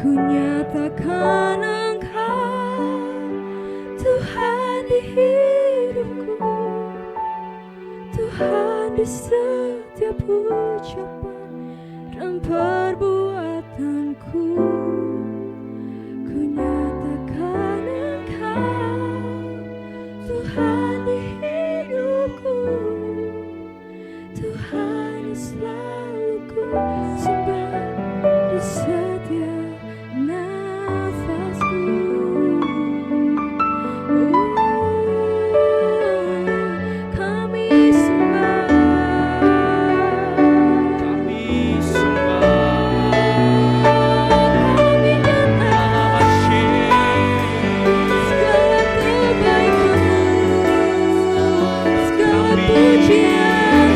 Ku nyatakan Engkau Tuhan di hidupku, Tuhan di setiap ucapan dan perbuatanku. Ku nyatakan Engkau Tuhan di hidupku, Tuhan yang selalu ku sembah di setiap nafasku. Kami sembah, kami nyatakan segala kebaikan-Mu, segala pujian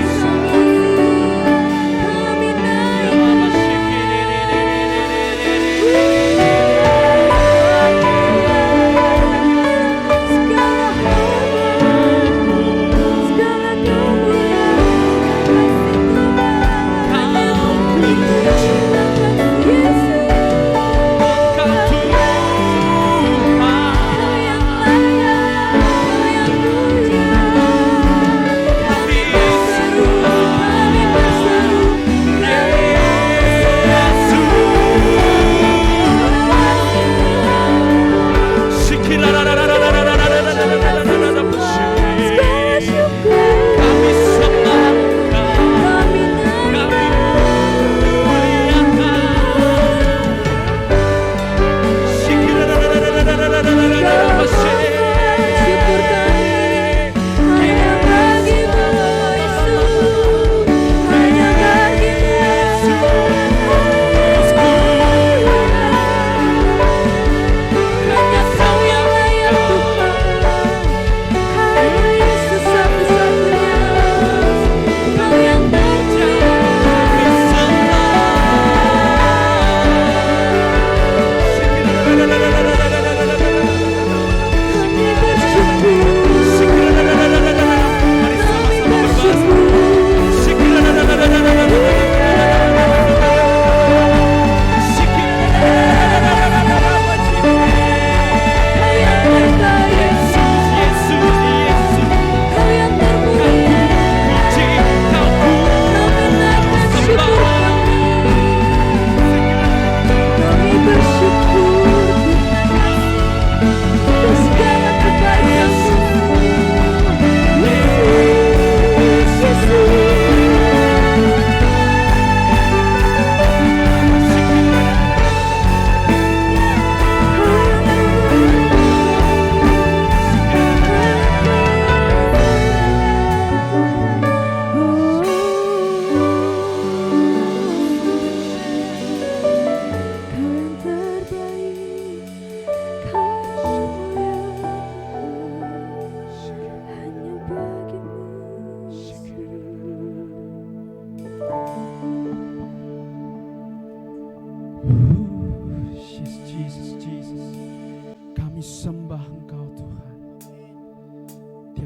kami sembah Engkau Tuhan.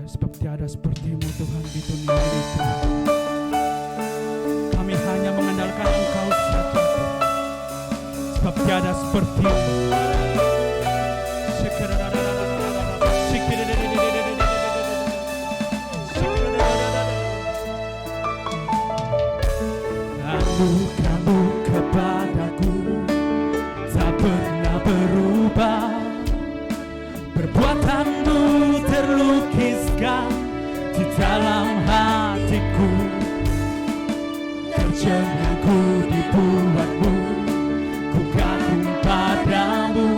Sebab tiada seperti-Mu Tuhan di dunia ini Tuhan. Kami hanya mengandalkan Engkau saja Tuhan. Sebab tiada seperti-Mu. Anugerah-Mu kepadaku tak pernah berubah. Perbuatan-Mu terlukiskan di dalam hatiku. Terjengangku dibuat-Mu, ku kagum padamu.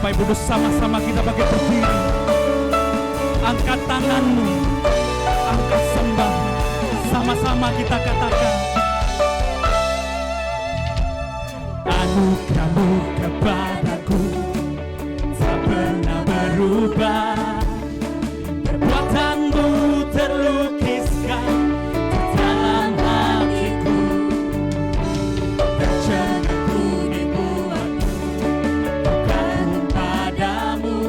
Bapak Ibu bersama-sama kita bagi berdiri. Angkat tanganmu, angkat sembah, sama-sama kita katakan. Anugerahmu kepadaku tak pernah berubah, perbuatanmu terlukiskan di dalam hatiku, tercerminku dibuatku bukan padamu.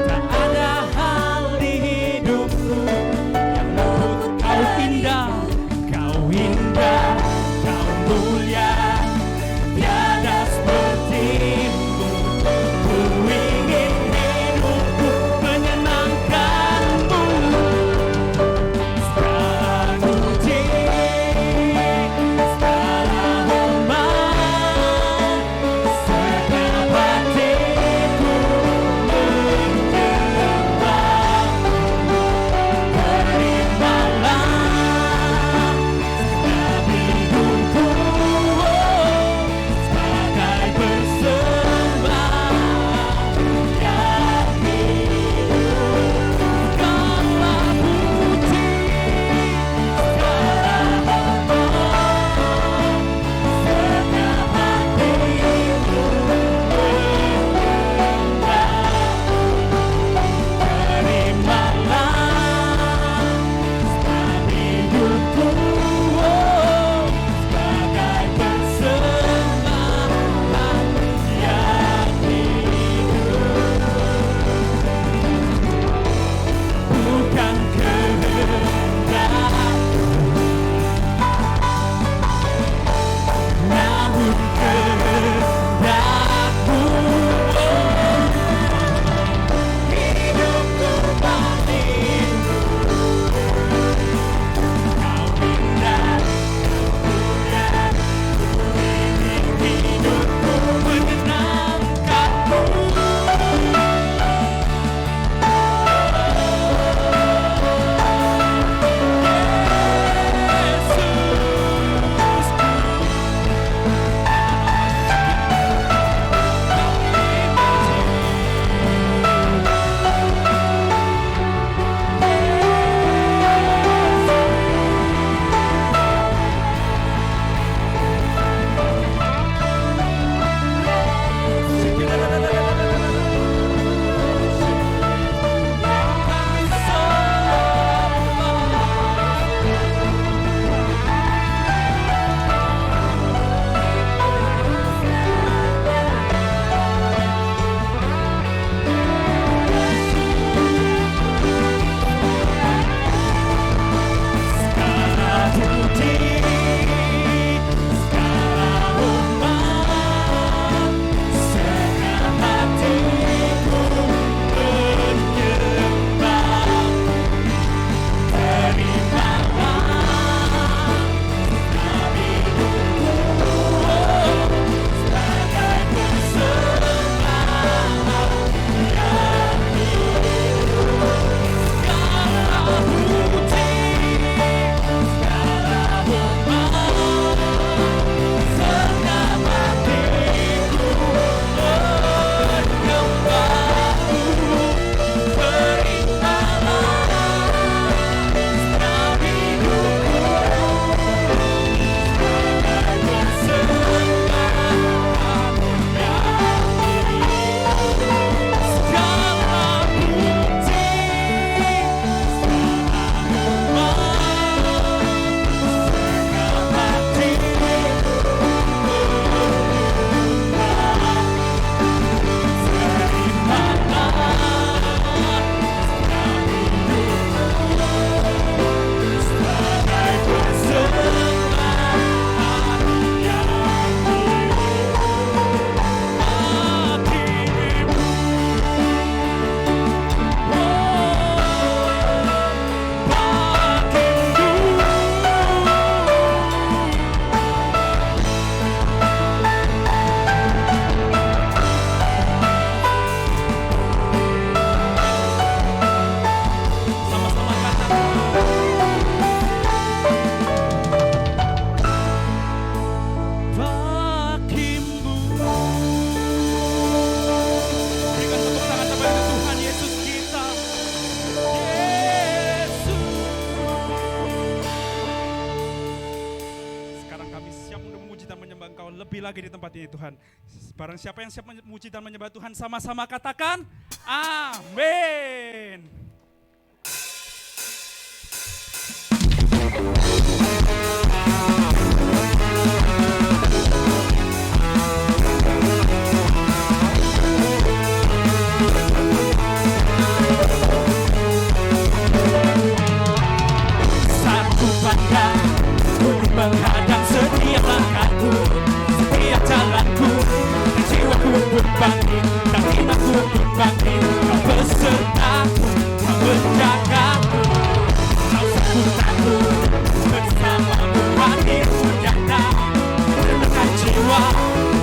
Tak ada hal di hidupku yang menurut kau indah, kau lebih lagi di tempat ini Tuhan. Barang siapa yang siap memuji dan menyembah Tuhan, sama-sama katakan amin. Satu bangga menghadang setiap langkahku, setiap jalanku, dan jiwaku berbangkit, dan imanku berbangkit. Kau besertaku, kau menjagaku, kau sekutanku, bersamamu hadirku nyata. Dengan jiwa,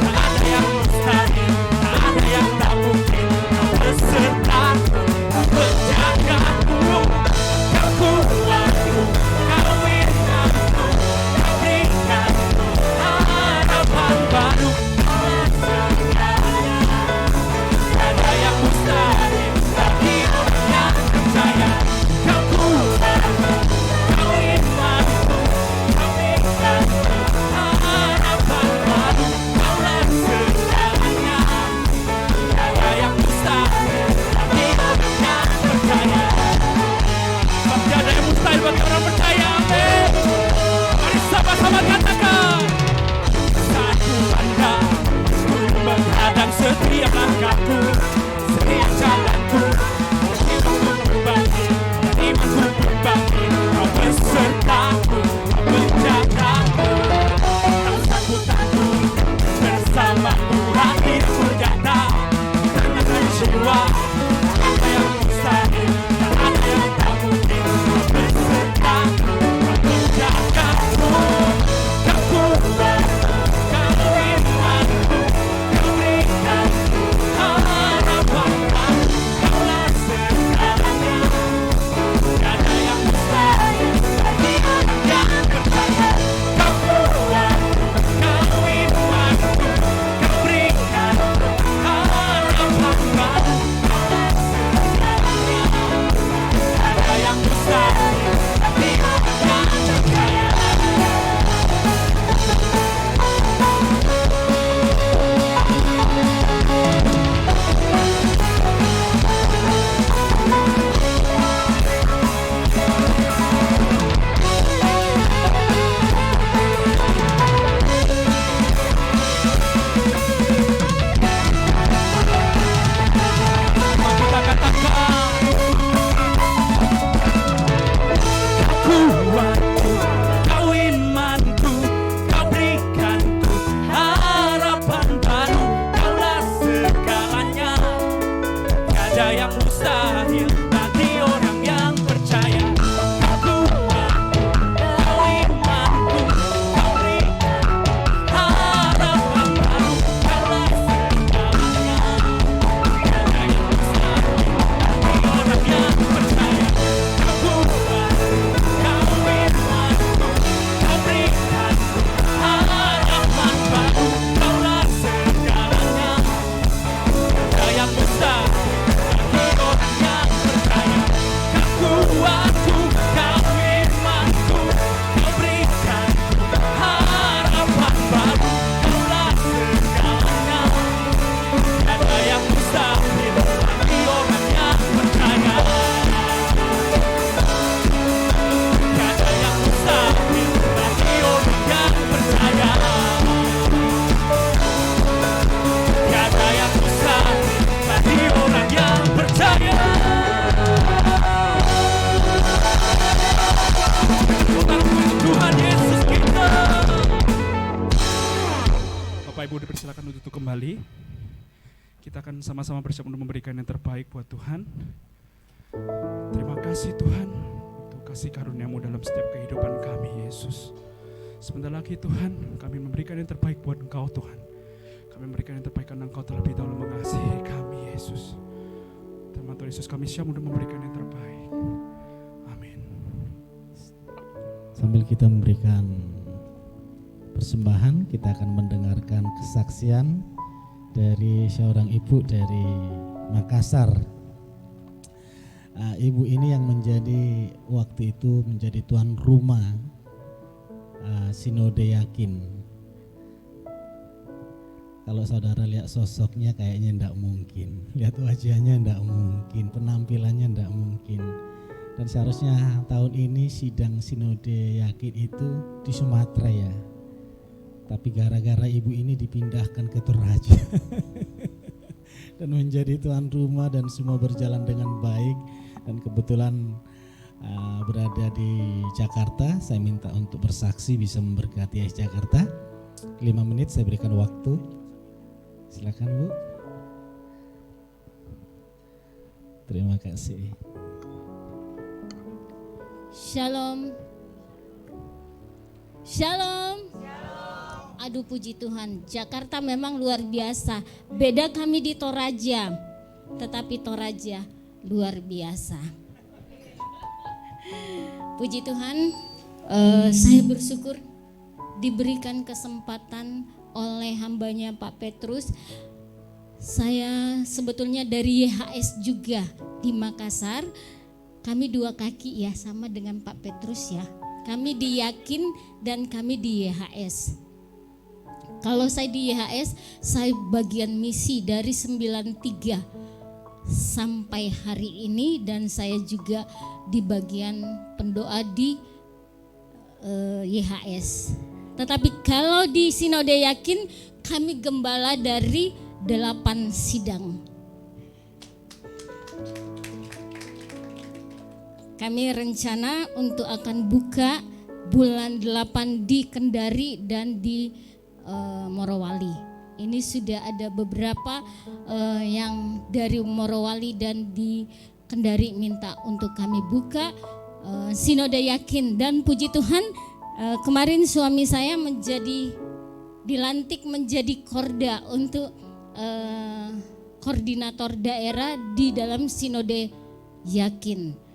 tak ada yang mustahil, tak ada yang tak mungkin. Kau besertaku, kau menjagaku, kau kuatku, kau ingatku. Harapan baru, ada yang mustahil bagi orang yang percaya. Kau kuat, kau imanku, kau ingatku. Harapan baru, kaulah segalanya. Ada yang mustahil bagi orang yang percaya. Sebab tiada yang mustahil bagi orang percaya. Amin. Mari sama-sama katakan. Satu bangga menghadang setiap langkahku, setiap jalanku, jiwaku berbangkit, dan imanku berbangkit. Kau besertaku, kau menjagaku, kau sekutanku, bersamamu hadirku nyata. Dengan jiwa, tak ada yang mustahil, tak ada yang tak mungkin. Kau besertaku, kau menjagaku, kau kuat, kau imanku, kau berikanku harapan baru. Kaulah segalanya, tiada yang mustahil bagi orang yang percaya. Kau kuat, kau imanku, kau berikanku harapan baru. Kaulah segalanya, tiada yang mustahil bagi orang yang percaya. Kita katakan, kau kuatku, kau imanku, kau berikanku harapan baru. Kaulah segalanya, tiada yang mustahil bagi orang yang percaya. Kau kuatku, kau imanku, kau berikanku harapan baru. Kaulah segalanya, tiada yang mustahil bagi orang yang percaya. Kau kuat, kau imanku, kau berikanku harapan baru. Kaulah segalanya, tiada yang mustahil bagi orang yang percaya. Kau kuatku, kau imanku, kau berikanku harapan baru. Kaulah segalanya, tiada yang mustahil bagi orang yang percaya. Tiada yang mustahil bagi orang yang percaya. Tiada yang mustahil bagi orang yang percaya. Tuhan Yesus kita. Bapak Ibu dipersilakan untuk duduk kembali. Kita akan sama-sama bersiap untuk memberikan yang terbaik buat Tuhan. Terima kasih Tuhan untuk kasih karunia-Mu dalam setiap kehidupan kami Yesus. Sebentar lagi Tuhan, kami memberikan yang terbaik buat Engkau Tuhan. Kami memberikan yang terbaik karena Engkau terlebih dahulu mengasihi kami Yesus. Tuhan Yesus, kami siap untuk memberikan yang terbaik. Amin. Sambil kita memberikan persembahan, kita akan mendengarkan kesaksian dari seorang ibu dari Makassar. Ibu ini yang menjadi waktu itu menjadi tuan rumah Sinode Yakin. Kalau saudara lihat sosoknya kayaknya enggak mungkin, lihat wajahnya enggak mungkin, penampilannya enggak mungkin. Dan seharusnya tahun ini sidang sinode yakin itu di Sumatera ya. Tapi gara-gara ibu ini dipindahkan ke Toraja dan menjadi tuan rumah dan semua berjalan dengan baik. Dan kebetulan berada di Jakarta, saya minta untuk bersaksi bisa memberkati AS Jakarta. 5 menit saya berikan waktu. Silakan Bu. Terima kasih. Shalom. Shalom. Aduh puji Tuhan, Jakarta memang luar biasa. Beda kami di Toraja, tetapi Toraja luar biasa. Puji Tuhan, saya bersyukur diberikan kesempatan oleh hambanya Pak Petrus. Saya sebetulnya dari YHS juga di Makassar. Kami 2 kaki ya, sama dengan Pak Petrus ya. Kami di Yakin dan kami di YHS. Kalau saya di YHS, saya bagian misi dari 93 sampai hari ini, dan saya juga di bagian pendoa di YHS. Tetapi kalau di Sinode Yakin, kami gembala dari 8 sidang. Kami rencana untuk akan buka bulan 8 di Kendari dan di Morowali. Ini sudah ada beberapa yang dari Morowali dan di Kendari minta untuk kami buka Sinode Yakin. Dan puji Tuhan, kemarin suami saya dilantik menjadi korda untuk koordinator daerah di dalam Sinode Yakin.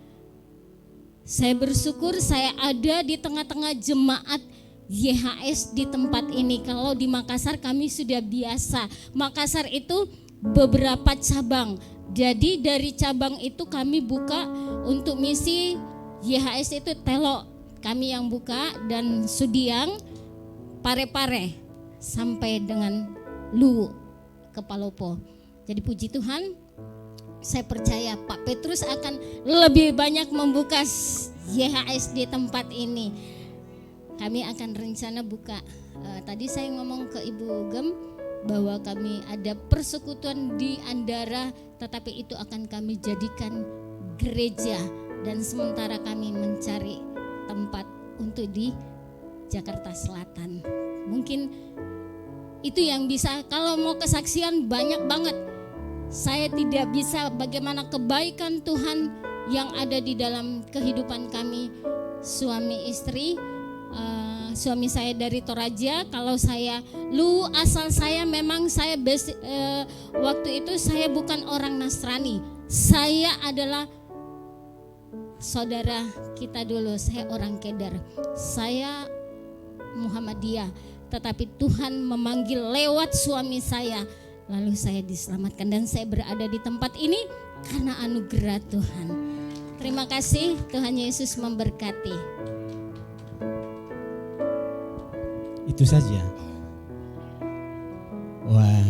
Saya bersyukur saya ada di tengah-tengah jemaat YHS di tempat ini. Kalau di Makassar kami sudah biasa. Makassar itu beberapa cabang. Jadi dari cabang itu kami buka untuk misi YHS itu Telok kami yang buka, dan Sudiang, Parepare sampai dengan Luwu ke Palopo. Jadi puji Tuhan, saya percaya Pak Petrus akan lebih banyak membuka YHS di tempat ini. Kami akan rencana buka. Tadi saya ngomong ke Ibu Gem bahwa kami ada persekutuan di Andara, tetapi itu akan kami jadikan gereja, dan sementara kami mencari tempat untuk di Jakarta Selatan. Mungkin itu yang bisa. Kalau mau kesaksian banyak banget. Saya tidak bisa bagaimana kebaikan Tuhan yang ada di dalam kehidupan kami suami istri. Suami saya dari Toraja, kalau saya asal saya memang saya waktu itu saya bukan orang Nasrani. Saya adalah saudara kita dulu, saya orang Kedar. Saya Muhammadiyah, tetapi Tuhan memanggil lewat suami saya, lalu saya diselamatkan dan saya berada di tempat ini karena anugerah Tuhan. Terima kasih, Tuhan Yesus memberkati. Itu saja. Wah,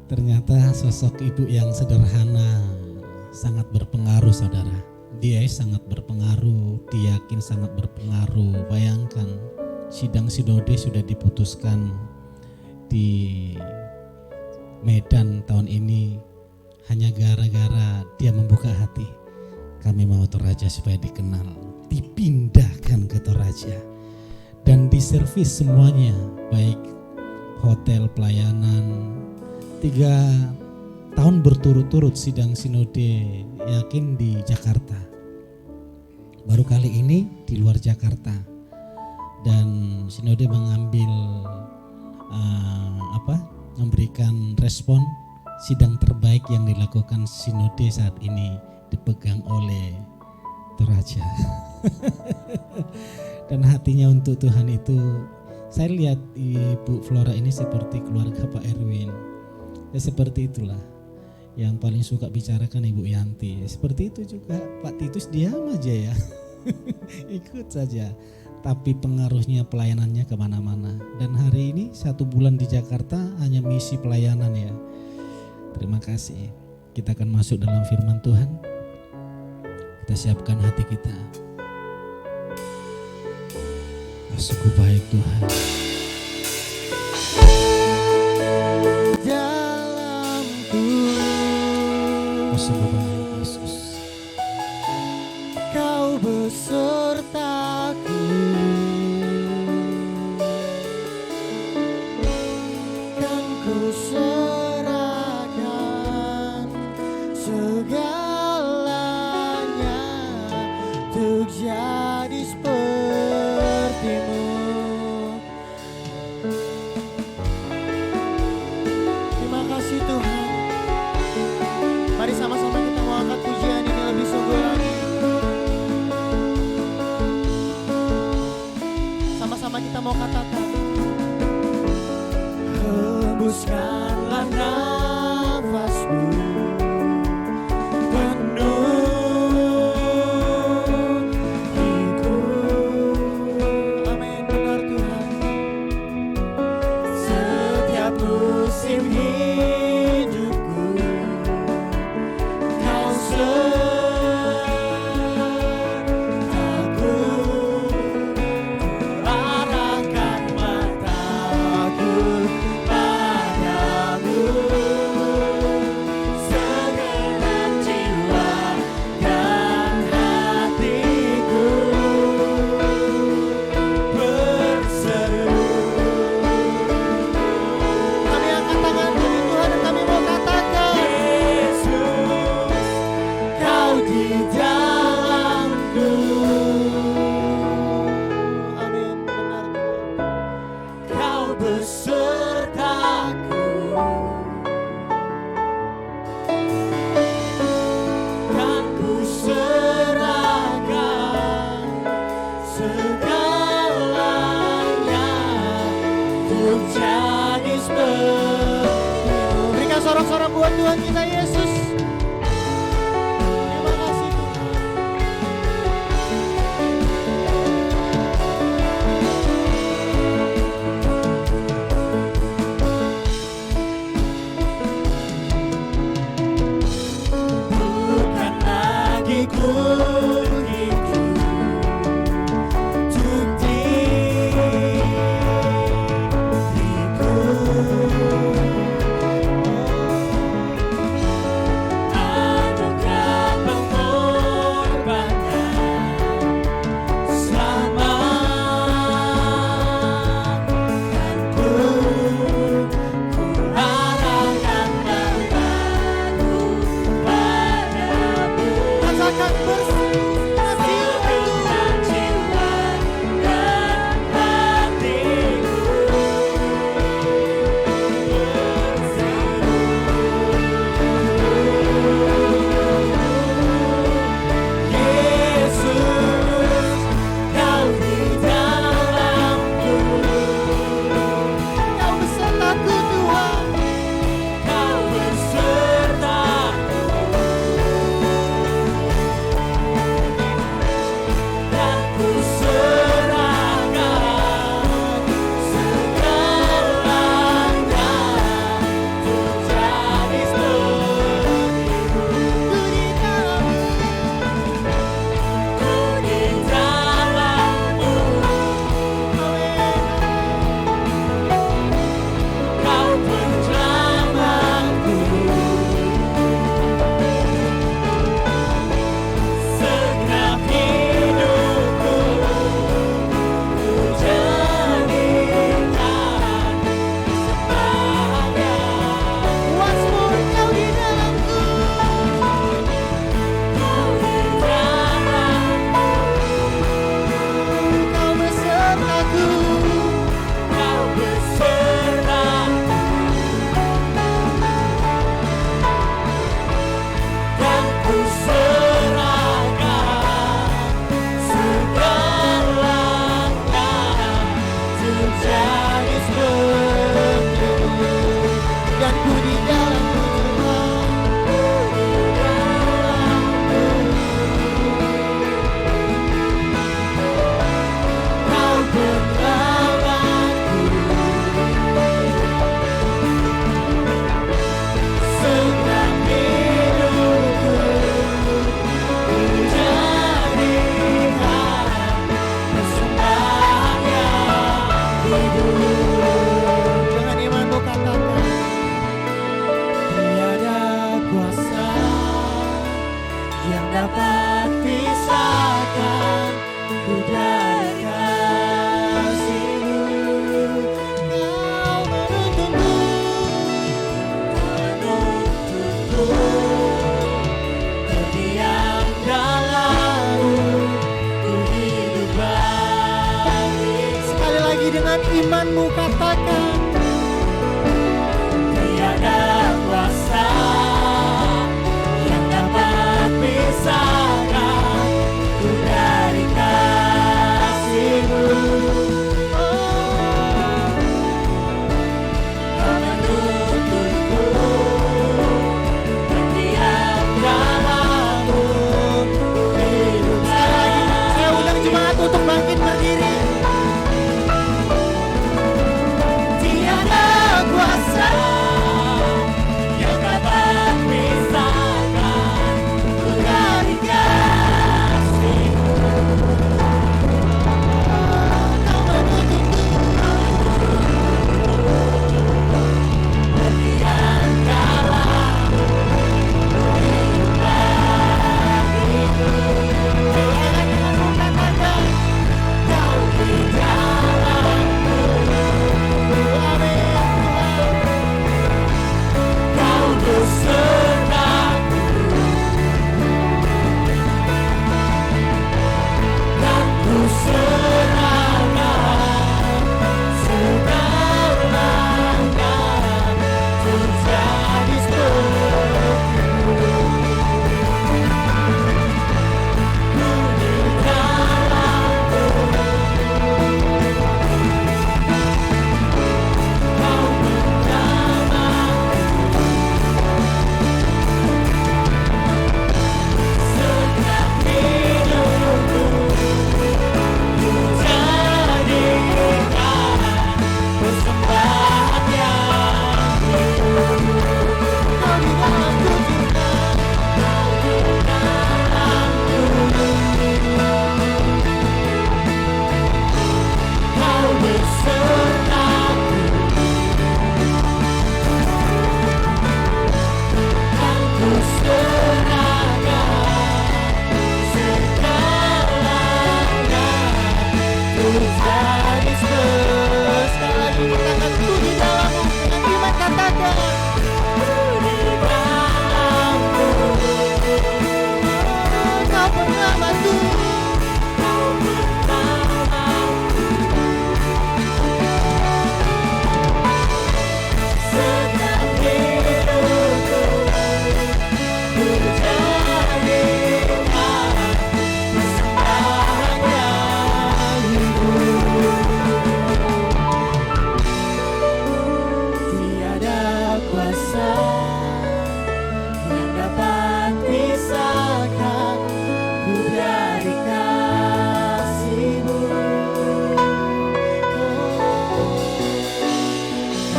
ternyata sosok ibu yang sederhana sangat berpengaruh, saudara. Dia sangat berpengaruh, dia yakin sangat berpengaruh. Bayangkan, sidang sinode sudah diputuskan di Medan tahun ini hanya gara-gara dia membuka hati. Kami mau Toraja supaya dikenal, dipindahkan ke Toraja. Dan diservis semuanya, baik hotel, pelayanan. 3 tahun berturut-turut sidang sinode yakin di Jakarta. Baru kali ini di luar Jakarta. Dan sinode mengambil memberikan respon sidang terbaik yang dilakukan sinode saat ini dipegang oleh Toraja. Dan hatinya untuk Tuhan itu, saya lihat Ibu Flora ini seperti keluarga Pak Erwin. Ya seperti itulah. Yang paling suka bicarakan Ibu Yanti. Seperti itu juga Pak Titus, diam aja ya. Ikut saja. tapi pengaruhnya pelayanannya kemana-mana. Dan hari ini 1 bulan di Jakarta hanya misi pelayanan ya. Terima kasih. Kita akan masuk dalam firman Tuhan. Kita siapkan hati kita. Sungguh baik Tuhan. Dalamku Sungguh baik Yesus. Kau besertaku, kan ku serahkan segalanya untuk jadi sepertimu. Terima kasih Tuhan. Mari sama-sama kita mau angkat pujian ini lebih sungguh lagi. Sama-sama kita mau katakan, hembuskanlah nafasmu penuh hidup. Amin, benar Tuhan. Setiap musim hidupku Kau sertaku, arahkan mataku padamu, segenap jiwa dan hatiku berseru. Kami angkat tangan bagi Tuhan dan kami mau katakan, Yesus, Kau di dalamku. Amin, benar Tuhan. Kau besertaku, kan ku serahkan segalanya untuk jadi sepertimu. Berikan sorak-sorak buat Tuhan kita Yesus. Terima kasih Tuhan. Bukan lagi ku hidup untuk diriku, Dengan imanmu katakan, tiada kuasa yang dapat pisahkan ku dari kasih-Mu. Kau menuntunku, terdiam dalam-Mu, ku hidup bagi. Sekali lagi dengan imanmu katakan, tiada kuasa yang dapat pisahkan ku dari kasih-Mu. Kau menuntunku, terdiam dalam-Mu, ku hidup lagi. Saya undang jemaat untuk bangkit berdiri. Tiada kuasa yang dapat pisahkan ku dari kasih-Mu. Kau menuntunku, terdiam dalam-Mu, ku hidup bagimu. Dengan katakan, Kau di dalam-Mu. Kau besertaku dan ku serahkan segalanya untuk jadi seperti-Mu. Ku di dalam-Mu, Kau menjamaku setiap hidupku, ku jadikan persembahan yang hidup. Kau di dalamku Tuhan, Kau di dalamku, Kau besertaku dan ku serahkan segalanya untuk jadi seperti-Mu. Sekali lagi katakan, ku di dalam-Mu. Dengan iman katakan, ku di dalam-Mu. Kau bersamaku, Kau bersamaku setiap hidupku, ku jadikan persembahan yang hidup. Tiada kuasa yang dapat pisahkan ku dari kasih-Mu.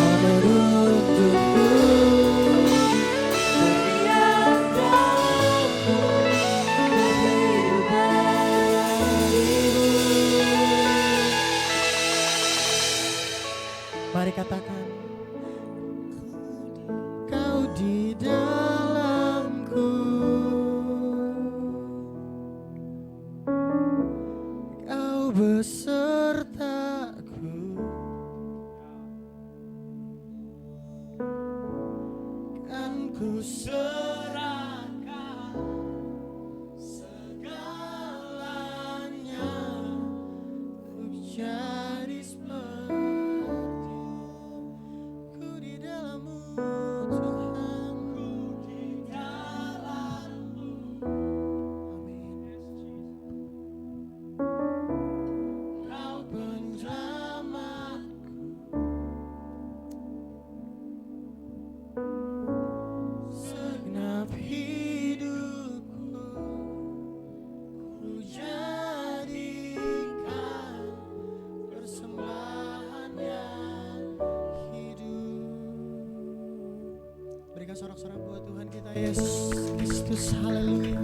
Kau menuntunku, terdiam dalam-Mu, ku hidup bagimu. Mari katakan, Kau di dalamku, Kau besertaku, kan ku serahkan segalanya untuk jadi seperti-Ku di dalam-Mu Tuhan, ku di dalam-Mu. Amin. Kau penjamaku segenap hidupku, ku jadikan persembahan yang hidup. Berikan sorak-sorak buat Tuhan kita Yesus Kristus. Haleluya.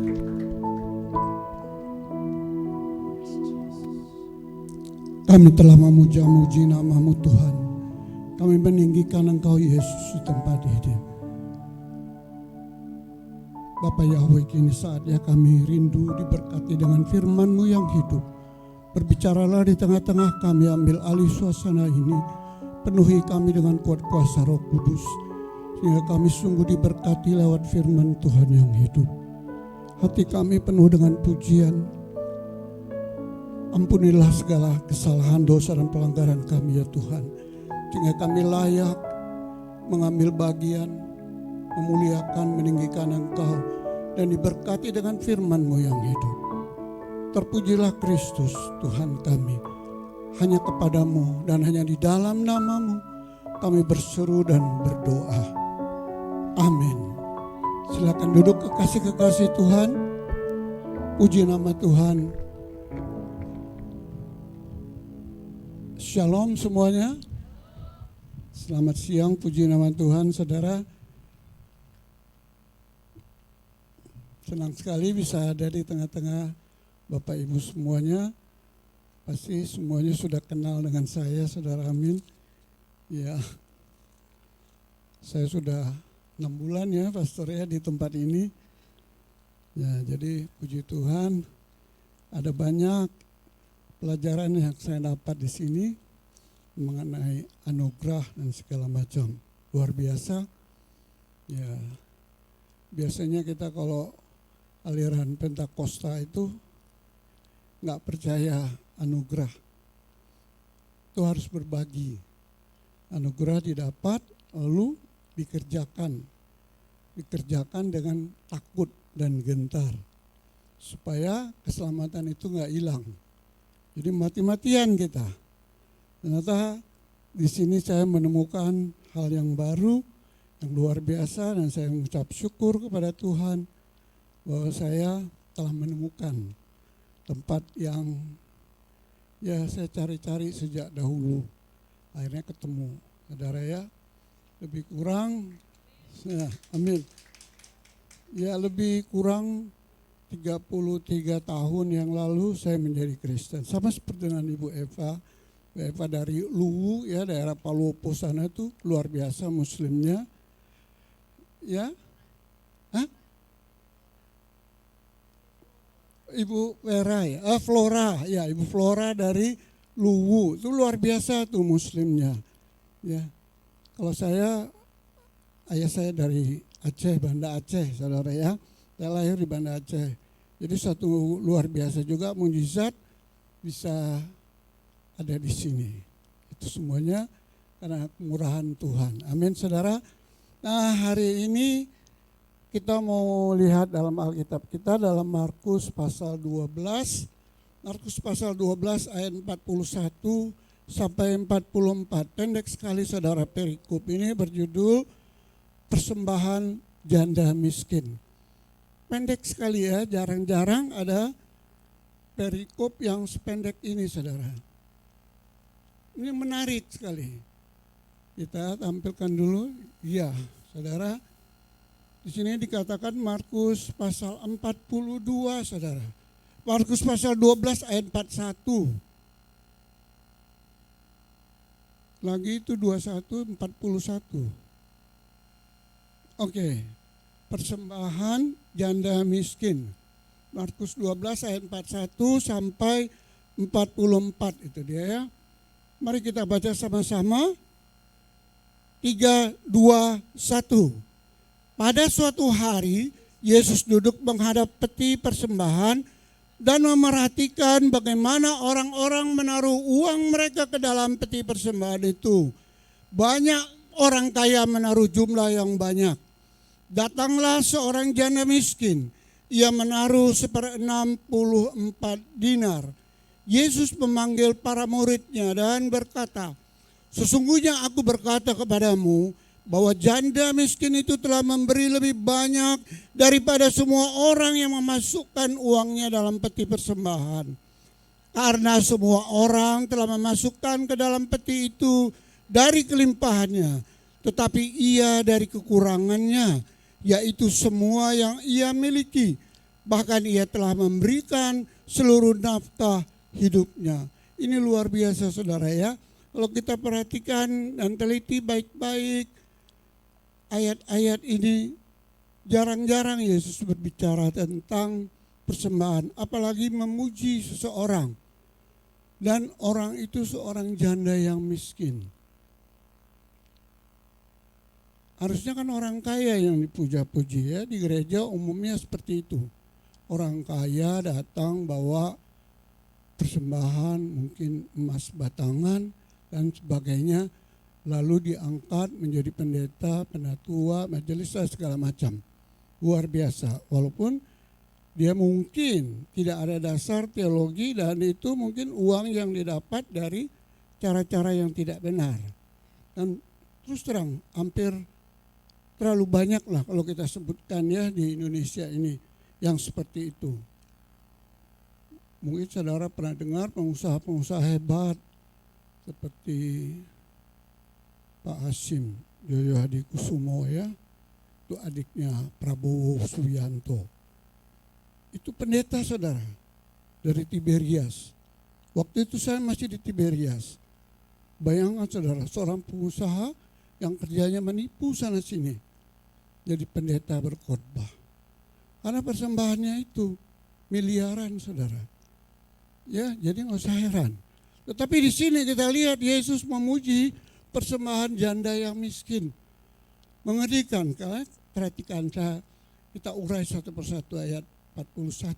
Kami telah memuja-muji nama-Mu Tuhan. Kami meninggikan Engkau Yesus di tempat ini. Bapa Yahweh, kini saatnya kami rindu diberkati dengan firman-Mu yang hidup. Berbicaralah di tengah-tengah kami, ambil alih suasana ini. Penuhi kami dengan kuat kuasa Roh Kudus, sehingga kami sungguh diberkati lewat firman Tuhan yang hidup. Hati kami penuh dengan pujian. Ampunilah segala kesalahan, dosa dan pelanggaran kami ya Tuhan, sehingga kami layak mengambil bagian, memuliakan, meninggikan Engkau, dan diberkati dengan firman-Mu yang hidup. Terpujilah Kristus Tuhan kami. Hanya kepadamu dan hanya di dalam nama-Mu kami berseru dan berdoa. Amin. Silakan duduk kekasih-kekasih Tuhan. Puji nama Tuhan. Shalom semuanya. Selamat siang, puji nama Tuhan saudara. Senang sekali bisa ada di tengah-tengah Bapak Ibu semuanya. Pasti semuanya sudah kenal dengan saya, saudara Amin. Ya, saya sudah 6 bulan ya pastornya di tempat ini. Ya, jadi puji Tuhan ada banyak pelajaran yang saya dapat di sini mengenai anugerah dan segala macam. Luar biasa. Ya, biasanya kita kalau aliran Pentakosta itu nggak percaya anugerah. Itu harus berbagi. Anugerah didapat lalu dikerjakan. Dikerjakan dengan takut dan gentar. Supaya keselamatan itu nggak hilang. Jadi mati-matian kita. Ternyata di sini saya menemukan hal yang baru, yang luar biasa, dan saya mengucap syukur kepada Tuhan bahwa saya telah menemukan tempat yang ya saya cari-cari sejak dahulu. Akhirnya ketemu, saudara ya. Lebih kurang, ya, amin. Ya lebih kurang 33 tahun yang lalu saya menjadi Kristen. Sama seperti dengan Ibu Eva. Ibu Eva dari Luwu ya, daerah Palopo sana tuh luar biasa muslimnya. Ya. Hah? Ibu Vera ya, Flora ya, Ibu Flora dari Luwu. Itu luar biasa tuh muslimnya. Ya. Kalau saya, ayah saya dari Aceh, Banda Aceh, saudara ya. Saya lahir di Banda Aceh. Jadi satu luar biasa juga mukjizat bisa ada di sini. Itu semuanya karena kemurahan Tuhan. Amin saudara. Nah hari ini kita mau lihat dalam Alkitab kita dalam Markus pasal 12. Markus pasal 12 ayat 41 sampai 44. Pendek sekali saudara perikop ini berjudul persembahan janda miskin. Pendek sekali ya, jarang-jarang ada perikop yang sependek ini saudara. Ini menarik sekali. Kita tampilkan dulu, ya saudara. Di sini dikatakan Markus pasal 42 saudara. Markus pasal 12 ayat 41. Lagi itu 21, 41. Oke. Persembahan janda miskin. Markus 12 ayat 41 sampai 44 itu dia ya. Mari kita baca sama-sama. 3, 2, 1. Pada suatu hari Yesus duduk menghadap peti persembahan dan memerhatikan bagaimana orang-orang menaruh uang mereka ke dalam peti persembahan itu. Banyak orang kaya menaruh jumlah yang banyak. Datanglah seorang janda miskin, ia menaruh 64 dinar. Yesus memanggil para muridnya dan berkata, sesungguhnya aku berkata kepadamu bahwa janda miskin itu telah memberi lebih banyak daripada semua orang yang memasukkan uangnya dalam peti persembahan. Karena semua orang telah memasukkan ke dalam peti itu dari kelimpahannya, tetapi ia dari kekurangannya, yaitu semua yang ia miliki. Bahkan ia telah memberikan seluruh nafkah hidupnya. Ini luar biasa saudara ya. Kalau kita perhatikan dan teliti baik-baik ayat-ayat ini, jarang-jarang Yesus berbicara tentang persembahan, apalagi memuji seseorang. Dan orang itu seorang janda yang miskin. Harusnya kan orang kaya yang dipuja-puji ya, di gereja umumnya seperti itu. Orang kaya datang bawa persembahan, mungkin emas batangan dan sebagainya, lalu diangkat menjadi pendeta, penatua, majelis segala macam. Luar biasa, walaupun dia mungkin tidak ada dasar teologi dan itu mungkin uang yang didapat dari cara-cara yang tidak benar. Dan terus terang hampir terlalu banyak lah kalau kita sebutkan ya di Indonesia ini yang seperti itu. Mungkin saudara pernah dengar pengusaha-pengusaha hebat seperti Pak Hasim Joyo Hadi Kusumo ya, itu adiknya Prabowo Subianto. Itu pendeta saudara dari Tiberias. Waktu itu saya masih di Tiberias. Bayangkan saudara, seorang pengusaha yang kerjanya menipu sana sini jadi pendeta berkhotbah. Karena persembahannya itu miliaran saudara. Ya, jadi nggak usah heran. Tetapi di sini kita lihat Yesus memuji persembahan janda yang miskin. Mengerikan, kan? Perhatikan kita urai satu persatu ayat 41.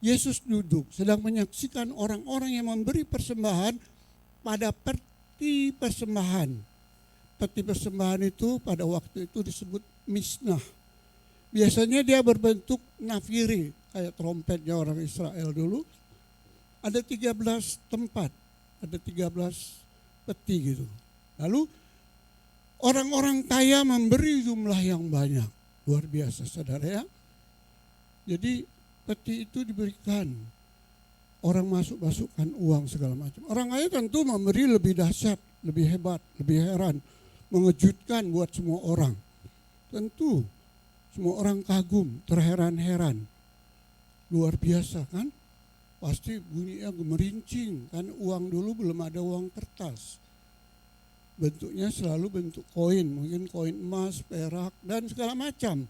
Yesus duduk sedang menyaksikan orang-orang yang memberi persembahan pada peti persembahan. Peti persembahan itu pada waktu itu disebut misnah. Biasanya dia berbentuk nafiri, kayak trompetnya orang Israel dulu. Ada 13 tempat, ada 13 peti gitu. Lalu orang-orang kaya memberi jumlah yang banyak. Luar biasa saudara ya. Jadi peti itu diberikan, orang masukkan uang segala macam. Orang kaya tentu memberi lebih dahsyat, lebih hebat, lebih heran, mengejutkan buat semua orang. Tentu semua orang kagum, terheran-heran. Luar biasa kan? Pasti bunyinya gemerincing, kan uang dulu belum ada uang kertas. Bentuknya selalu bentuk koin, mungkin koin emas, perak, dan segala macam.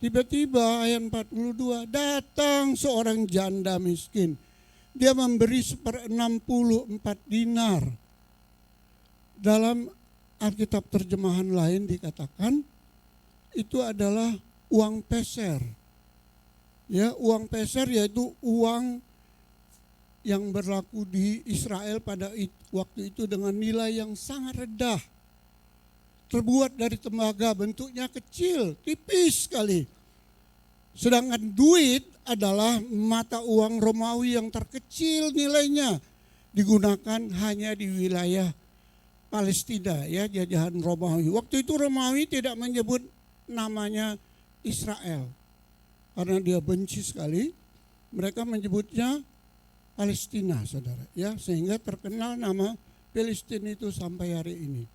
Tiba-tiba ayat 42, datang seorang janda miskin. Dia memberi 1/64 dinar. Dalam Alkitab terjemahan lain dikatakan itu adalah uang peser. Ya, uang peser yaitu uang yang berlaku di Israel pada waktu itu dengan nilai yang sangat rendah. Terbuat dari tembaga, bentuknya kecil, tipis sekali. Sedangkan duit adalah mata uang Romawi yang terkecil nilainya. Digunakan hanya di wilayah Palestina, ya, jajahan Romawi. Waktu itu Romawi tidak menyebut namanya Israel. Karena dia benci sekali, mereka menyebutnya Palestina, saudara. Ya, sehingga terkenal nama Palestina itu sampai hari ini.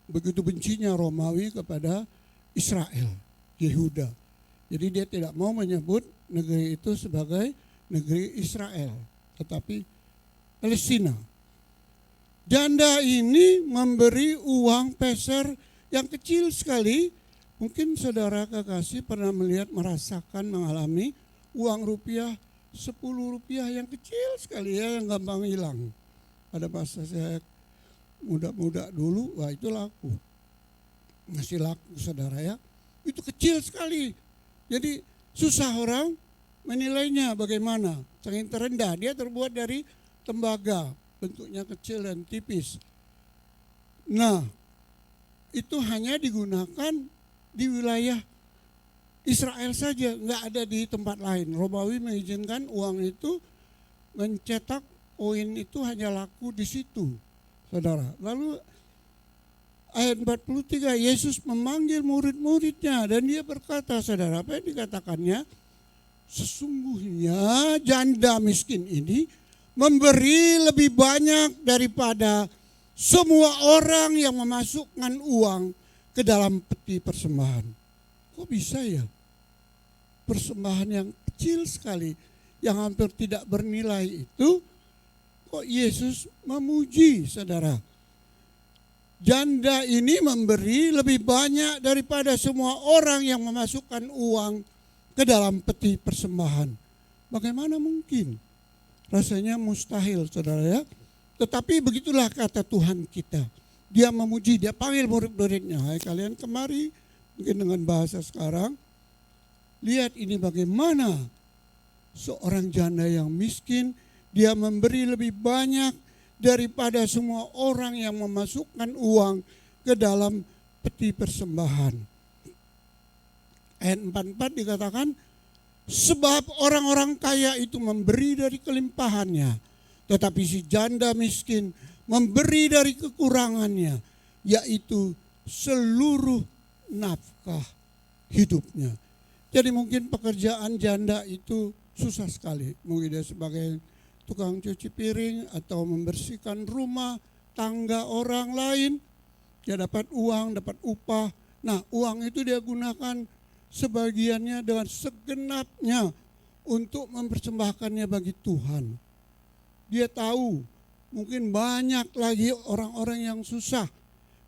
Begitu bencinya Romawi kepada Israel, Yehuda. Jadi dia tidak mau menyebut negeri itu sebagai negeri Israel, tetapi Palestina. Janda ini memberi uang peser yang kecil sekali. Mungkin saudara kekasih pernah melihat, merasakan, mengalami uang rupiah 10 rupiah yang kecil sekali ya, yang gampang hilang. Pada masa saya muda-muda dulu, wah itu laku. Masih laku saudara ya. Itu kecil sekali. Jadi susah orang menilainya bagaimana. Saking terendah, dia terbuat dari tembaga. Bentuknya kecil dan tipis. Nah, itu hanya digunakan di wilayah Israel saja, nggak ada di tempat lain. Romawi mengizinkan uang itu mencetak koin itu hanya laku di situ, saudara. Lalu ayat 43, Yesus memanggil murid-muridnya dan dia berkata, saudara, apa yang dikatakannya? Sesungguhnya janda miskin ini memberi lebih banyak daripada semua orang yang memasukkan uang ke dalam peti persembahan. Kok bisa ya? Persembahan yang kecil sekali, yang hampir tidak bernilai itu kok Yesus memuji, saudara? Janda ini memberi lebih banyak daripada semua orang yang memasukkan uang ke dalam peti persembahan. Bagaimana mungkin? Rasanya mustahil, saudara ya. Tetapi begitulah kata Tuhan kita. Dia memuji, dia panggil murid-muridnya. Hai kalian kemari, mungkin dengan bahasa sekarang. Lihat ini bagaimana seorang janda yang miskin, dia memberi lebih banyak daripada semua orang yang memasukkan uang ke dalam peti persembahan. Ayat 44 dikatakan, sebab orang-orang kaya itu memberi dari kelimpahannya, tetapi si janda miskin memberi dari kekurangannya, yaitu seluruh nafkah hidupnya. Jadi mungkin pekerjaan janda itu susah sekali. Mungkin dia sebagai tukang cuci piring atau membersihkan rumah tangga orang lain. Dia dapat uang, dapat upah. Nah, uang itu dia gunakan sebagiannya dengan segenapnya untuk mempersembahkannya bagi Tuhan. Dia tahu mungkin banyak lagi orang-orang yang susah.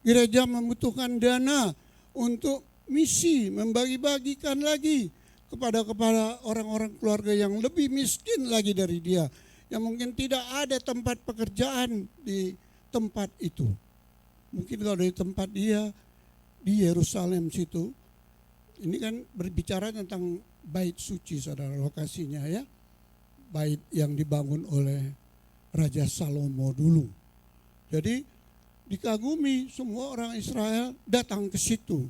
Gereja membutuhkan dana untuk misi, membagi-bagikan lagi kepada orang-orang keluarga yang lebih miskin lagi dari dia, yang mungkin tidak ada tempat pekerjaan di tempat itu. Mungkin kalau dari tempat dia di Yerusalem situ, ini kan berbicara tentang bait suci, saudara, lokasinya ya. Bait yang dibangun oleh Raja Salomo dulu. Jadi dikagumi, semua orang Israel datang ke situ.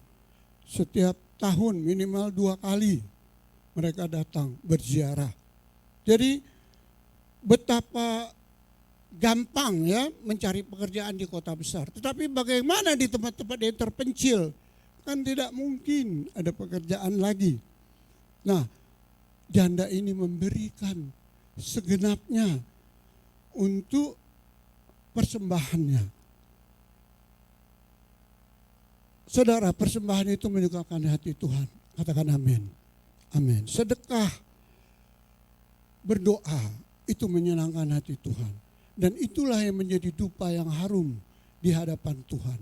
Setiap tahun minimal 2 kali mereka datang berziarah. Jadi betapa gampang ya mencari pekerjaan di kota besar. Tetapi bagaimana di tempat-tempat yang terpencil? Kan tidak mungkin ada pekerjaan lagi. Nah, janda ini memberikan segenapnya untuk persembahannya. Saudara, persembahan itu menyukakan hati Tuhan. Katakan amin. Amin. Sedekah, berdoa, itu menyenangkan hati Tuhan. Dan itulah yang menjadi dupa yang harum di hadapan Tuhan.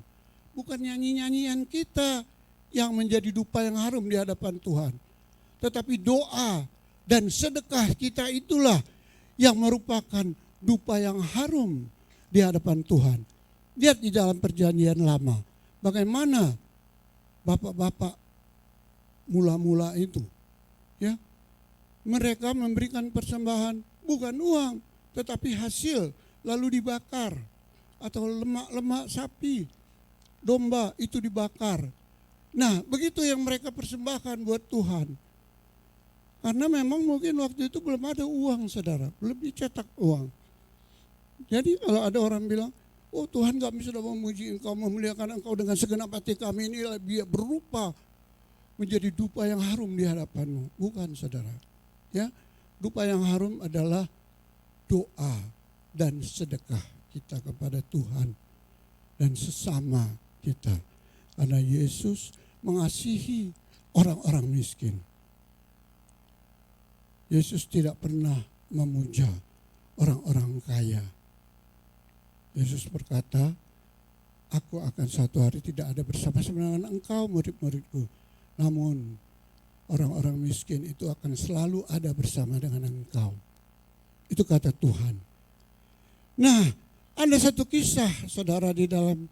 Bukan nyanyi-nyanyian kita yang menjadi dupa yang harum di hadapan Tuhan. Tetapi doa dan sedekah kita itulah yang merupakan dupa yang harum di hadapan Tuhan. Lihat di dalam perjanjian lama, bagaimana bapak-bapak mula-mula itu, ya, mereka memberikan persembahan bukan uang, tetapi hasil lalu dibakar, atau lemak-lemak sapi, domba itu dibakar. Nah, begitu yang mereka persembahkan buat Tuhan. Karena memang mungkin waktu itu belum ada uang, saudara, belum dicetak uang. Jadi kalau ada orang bilang, oh Tuhan, kami sudah memuji Engkau, memuliakan Engkau dengan segenap hati kami, ini dia berupa menjadi dupa yang harum di hadapan-Mu. Bukan, saudara. Ya, dupa yang harum adalah doa dan sedekah kita kepada Tuhan dan sesama kita. Karena Yesus mengasihi orang-orang miskin. Yesus tidak pernah memuja orang-orang kaya. Yesus berkata, aku akan suatu hari tidak ada bersama-sama dengan engkau murid-muridku. Namun orang-orang miskin itu akan selalu ada bersama dengan engkau. Itu kata Tuhan. Nah, ada satu kisah, saudara, di dalam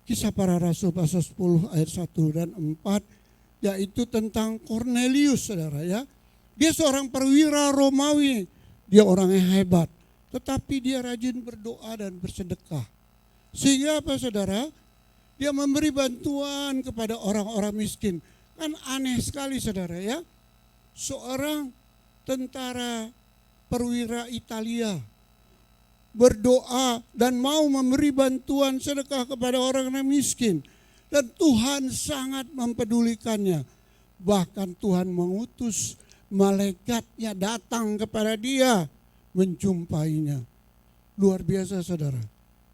Kisah Para Rasul pasal 10 ayat 1 dan 4, yaitu tentang Kornelius, saudara ya. Dia seorang perwira Romawi, dia orang yang hebat, tetapi dia rajin berdoa dan bersedekah. Sehingga apa, saudara? Dia memberi bantuan kepada orang-orang miskin. Kan aneh sekali, saudara ya. Seorang tentara perwira Italia berdoa dan mau memberi bantuan sedekah kepada orang yang miskin. Dan Tuhan sangat mempedulikannya. Bahkan Tuhan mengutus malaikatnya datang kepada dia, menjumpainya. Luar biasa, saudara.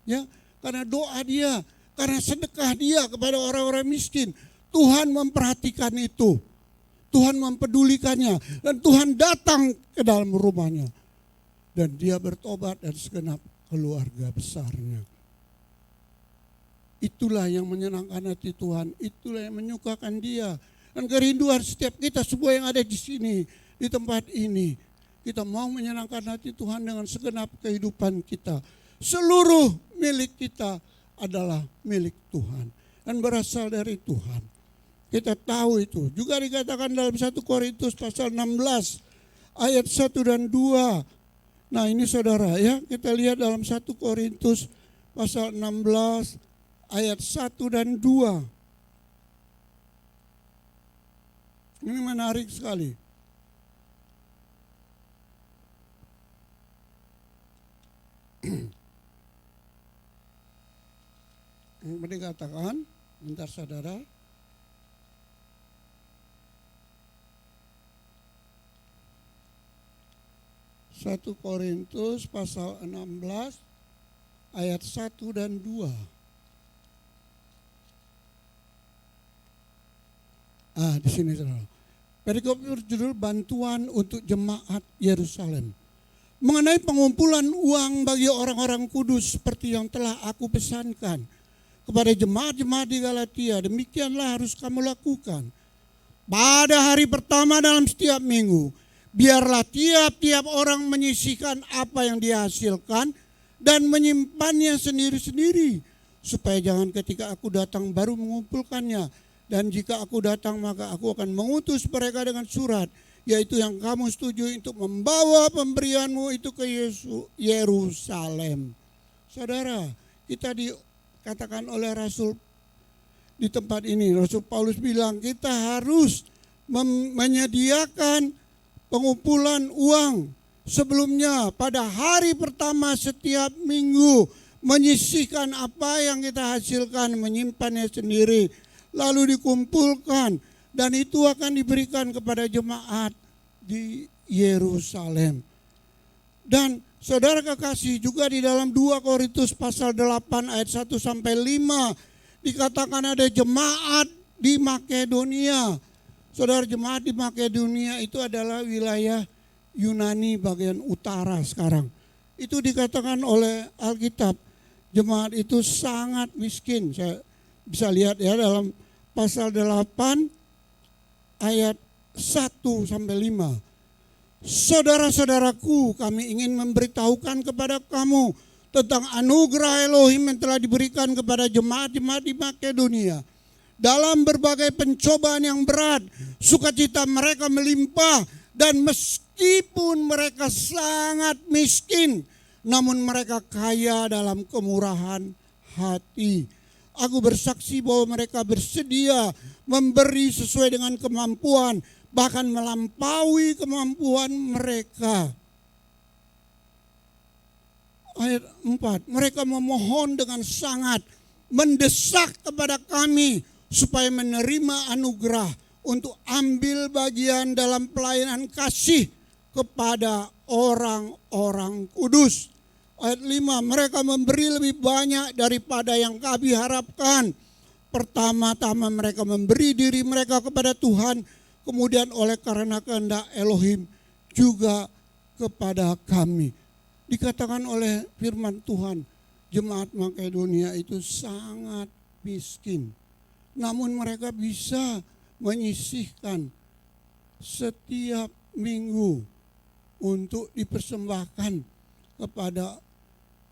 Ya, karena doa dia, karena sedekah dia kepada orang-orang miskin, Tuhan memperhatikan itu. Tuhan mempedulikannya dan Tuhan datang ke dalam rumahnya. Dan dia bertobat dan segenap keluarga besarnya. Itulah yang menyenangkan hati Tuhan, itulah yang menyukakan Dia. Dan kerinduan setiap kita semua yang ada di sini, di tempat ini, kita mau menyenangkan hati Tuhan dengan segenap kehidupan kita. Seluruh milik kita adalah milik Tuhan dan berasal dari Tuhan. Kita tahu itu. Juga dikatakan dalam 1 Korintus pasal 16 ayat 1 dan 2. Nah ini saudara ya, kita lihat dalam 1 Korintus pasal 16 ayat 1 dan 2. Ini menarik sekali. Yang dikatakan, bentar saudara. Satu Korintus pasal 16 ayat 1 dan 2. Di sini saudara. Perikop berjudul bantuan untuk jemaat Yerusalem. Mengenai pengumpulan uang bagi orang-orang kudus seperti yang telah aku pesankan kepada jemaat-jemaat di Galatia, demikianlah harus kamu lakukan. Pada hari pertama dalam setiap minggu, biarlah tiap-tiap orang menyisihkan apa yang dihasilkan dan menyimpannya sendiri-sendiri, supaya jangan ketika aku datang baru mengumpulkannya. Dan jika aku datang maka aku akan mengutus mereka dengan surat, yaitu yang kamu setujui untuk membawa pemberianmu itu ke Yerusalem. Saudara, kita dikatakan oleh Rasul di tempat ini, Rasul Paulus bilang kita harus menyediakan pengumpulan uang sebelumnya pada hari pertama setiap minggu, menyisihkan apa yang kita hasilkan, menyimpannya sendiri, lalu dikumpulkan, dan itu akan diberikan kepada jemaat di Yerusalem. Dan saudara kekasih, juga di dalam 2 Korintus pasal 8 ayat 1 sampai 5 dikatakan ada jemaat di Makedonia. Saudara, jemaat di Makedonia itu adalah wilayah Yunani bagian utara sekarang. Itu dikatakan oleh Alkitab, jemaat itu sangat miskin. Saya bisa lihat ya dalam pasal 8 ayat 1 sampai 5. Saudara-saudaraku, kami ingin memberitahukan kepada kamu tentang anugerah Elohim yang telah diberikan kepada jemaat-jemaat di Makedonia. Dalam berbagai pencobaan yang berat, sukacita mereka melimpah, dan meskipun mereka sangat miskin, namun mereka kaya dalam kemurahan hati. Aku bersaksi bahwa mereka bersedia memberi sesuai dengan kemampuan, bahkan melampaui kemampuan mereka. Ayat 4, mereka memohon dengan sangat, mendesak kepada kami supaya menerima anugerah untuk ambil bagian dalam pelayanan kasih kepada orang-orang kudus. Ayat 5, mereka memberi lebih banyak daripada yang kami harapkan. Pertama-tama mereka memberi diri mereka kepada Tuhan, kemudian oleh karena kehendak Elohim juga kepada kami. Dikatakan oleh firman Tuhan, jemaat Makedonia itu sangat miskin. Namun mereka bisa menyisihkan setiap minggu untuk dipersembahkan kepada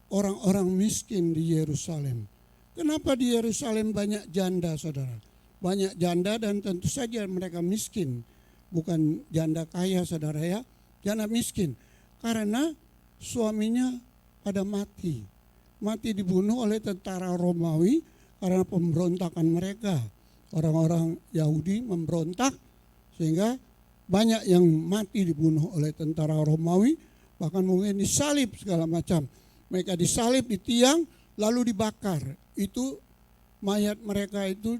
orang-orang miskin di Yerusalem. Kenapa di Yerusalem banyak janda, saudara? Banyak janda dan tentu saja mereka miskin. Bukan janda kaya, saudara ya. Janda miskin. Karena suaminya pada mati. Mati dibunuh oleh tentara Romawi karena pemberontakan mereka. Orang-orang Yahudi memberontak sehingga banyak yang mati dibunuh oleh tentara Romawi. Bahkan mungkin disalib segala macam. Mereka disalib di tiang lalu dibakar. Itu mayat mereka itu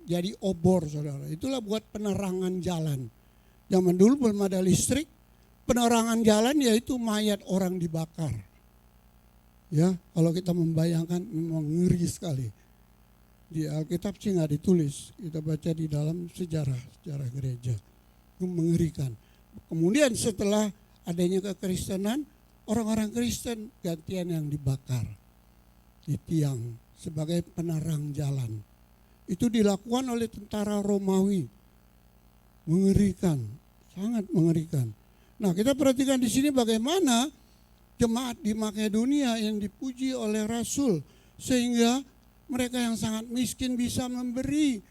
jadi obor, saudara. Itulah buat penerangan jalan. Zaman dulu belum ada listrik, penerangan jalan yaitu mayat orang dibakar. Ya, kalau kita membayangkan memang ngeri sekali. Di Alkitab sih nggak ditulis, kita baca di dalam sejarah gereja. Itu mengerikan. Kemudian setelah adanya kekristenan, orang-orang Kristen gantian yang dibakar di tiang sebagai penerang jalan. Itu dilakukan oleh tentara Romawi. Mengerikan, sangat mengerikan. Nah, kita perhatikan di sini bagaimana jemaat di Makedonia yang dipuji oleh Rasul, sehingga mereka yang sangat miskin bisa memberi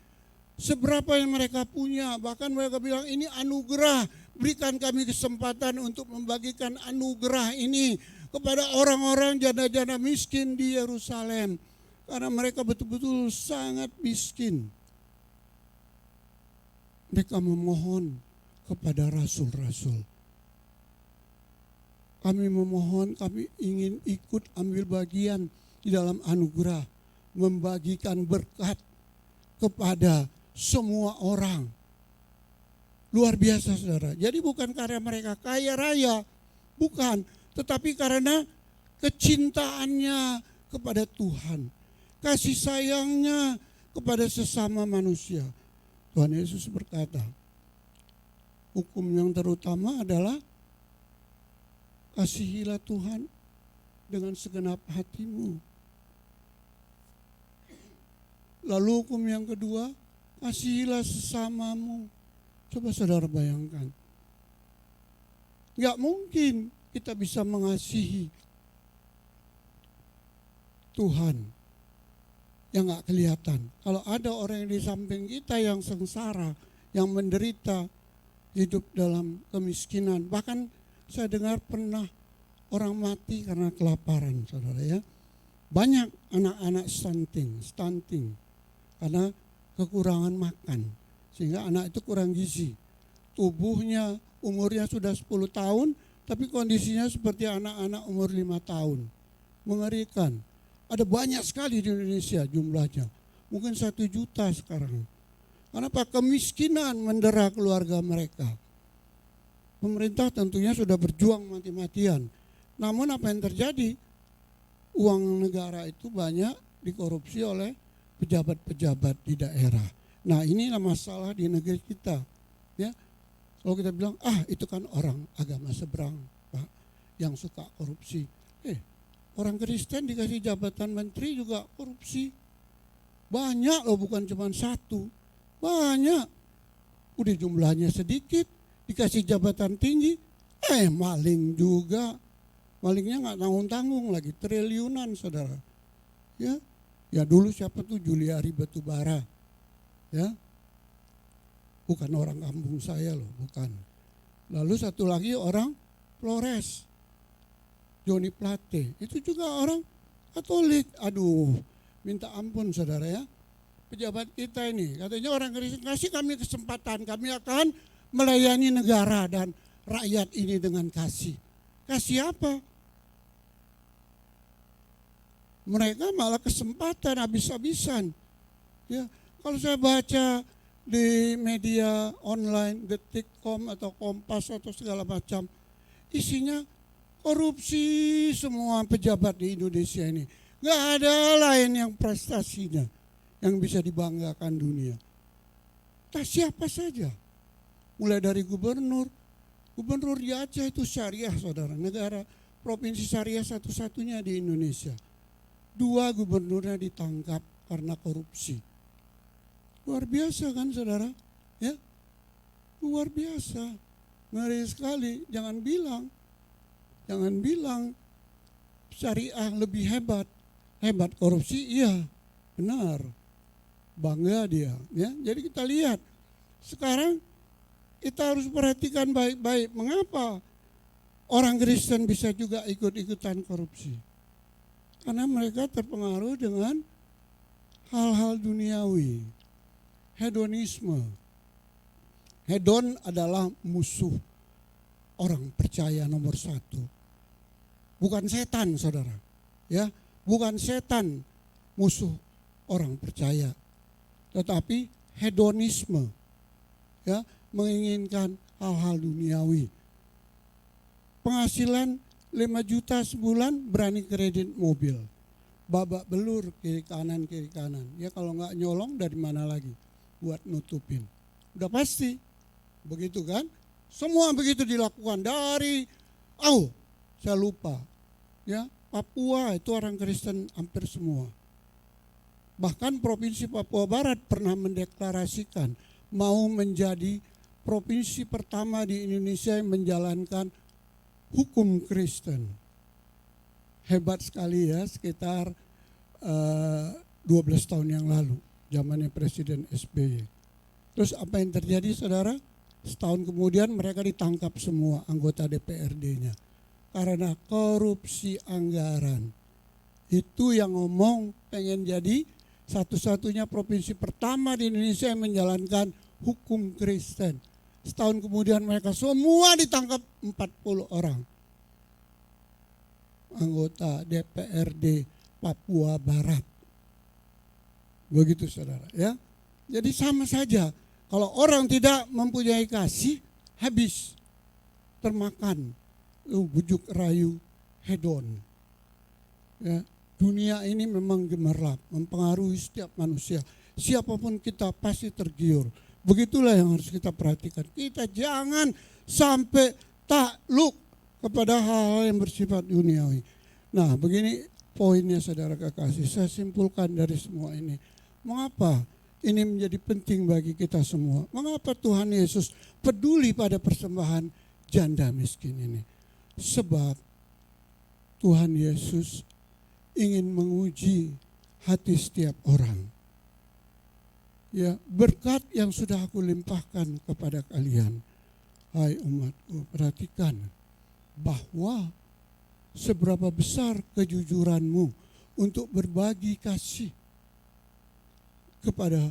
seberapa yang mereka punya. Bahkan mereka bilang, ini anugerah, berikan kami kesempatan untuk membagikan anugerah ini kepada orang-orang janda-janda miskin di Yerusalem. Karena mereka betul-betul sangat miskin. Mereka memohon kepada rasul-rasul. Kami memohon, kami ingin ikut ambil bagian di dalam anugerah, membagikan berkat kepada semua orang. Luar biasa, saudara. Jadi bukan karena mereka kaya raya, bukan, tetapi karena kecintaannya kepada Tuhan, kasih sayangnya kepada sesama manusia. Tuhan Yesus berkata, hukum yang terutama adalah kasihilah Tuhan dengan segenap hatimu. Lalu hukum yang kedua, kasihilah sesamamu. Coba saudara bayangkan. Enggak mungkin kita bisa mengasihi Tuhan yang enggak kelihatan. Kalau ada orang yang di samping kita yang sengsara, yang menderita, hidup dalam kemiskinan. Bahkan saya dengar pernah orang mati karena kelaparan, saudara ya. Banyak anak-anak stunting karena kekurangan makan. Sehingga anak itu kurang gizi. Tubuhnya umurnya sudah 10 tahun, tapi kondisinya seperti anak-anak umur 5 tahun. Mengerikan. Ada banyak sekali di Indonesia jumlahnya. Mungkin 1 juta sekarang. Kenapa? Kemiskinan mendera keluarga mereka. Pemerintah tentunya sudah berjuang mati-matian. Namun apa yang terjadi? Uang negara itu banyak dikorupsi oleh pejabat-pejabat di daerah. Nah, inilah masalah di negeri kita. Ya, kalau kita bilang, itu kan orang agama seberang, Pak, yang suka korupsi. Orang Kristen dikasih jabatan menteri juga korupsi. Banyak loh, bukan cuma satu. Banyak. Udah jumlahnya sedikit, dikasih jabatan tinggi, maling juga. Malingnya nggak tanggung-tanggung lagi, triliunan, saudara. Ya dulu siapa tuh Juliari Batubara, ya, bukan orang kampung saya loh, bukan. Lalu satu lagi orang Flores, Joni Plate, itu juga orang Katolik. Aduh, minta ampun saudara ya. Pejabat kita ini, katanya orang Kristen, kasih kami kesempatan, kami akan melayani negara dan rakyat ini dengan kasih. Kasih apa? Mereka malah kesempatan habis-habisan. Ya, kalau saya baca di media online, Detik.com atau Kompas atau segala macam, isinya korupsi semua pejabat di Indonesia ini. Gak ada lain yang prestasinya yang bisa dibanggakan dunia. Tak siapa saja. Mulai dari gubernur di Aceh itu syariah, saudara, negara provinsi syariah satu-satunya di Indonesia. 2 gubernurnya ditangkap karena korupsi. Luar biasa kan saudara? Ya, luar biasa. Ngeri sekali. Jangan bilang syariah lebih hebat. Hebat korupsi, iya, benar. Bangga dia. Ya, jadi kita lihat. Sekarang kita harus perhatikan baik-baik. Mengapa orang Kristen bisa juga ikut-ikutan korupsi? Karena mereka terpengaruh dengan hal-hal duniawi. Hedonisme. Hedon adalah musuh orang percaya nomor 1. Bukan setan, saudara. Ya, bukan setan musuh orang percaya. Tetapi hedonisme. Ya, menginginkan hal-hal duniawi. Penghasilan 5 juta sebulan berani kredit mobil. Babak belur kiri kanan. Ya kalau nggak nyolong dari mana lagi buat nutupin. Udah pasti. Begitu kan? Semua begitu dilakukan dari saya lupa. Ya, Papua itu orang Kristen hampir semua. Bahkan Provinsi Papua Barat pernah mendeklarasikan mau menjadi provinsi pertama di Indonesia yang menjalankan hukum Kristen. Hebat sekali ya, sekitar 12 tahun yang lalu, zamannya Presiden SBY. Terus apa yang terjadi saudara? Setahun kemudian mereka ditangkap semua anggota DPRD-nya. Karena korupsi anggaran. Itu yang ngomong pengen jadi satu-satunya provinsi pertama di Indonesia yang menjalankan hukum Kristen. Setahun kemudian mereka semua ditangkap 40 orang. Anggota DPRD Papua Barat. Begitu saudara ya. Jadi sama saja. Kalau orang tidak mempunyai kasih, habis. Termakan. Bujuk rayu hedon. Ya, dunia ini memang gemerlap, mempengaruhi setiap manusia. Siapapun kita pasti tergiur. Begitulah yang harus kita perhatikan. Kita jangan sampai takluk kepada hal-hal yang bersifat duniawi. Nah, begini poinnya saudara kekasih. Saya simpulkan dari semua ini. Mengapa ini menjadi penting bagi kita semua? Mengapa Tuhan Yesus peduli pada persembahan janda miskin ini? Sebab Tuhan Yesus ingin menguji hati setiap orang. Ya, berkat yang sudah aku limpahkan kepada kalian, hai umatku, perhatikan bahwa seberapa besar kejujuranmu untuk berbagi kasih kepada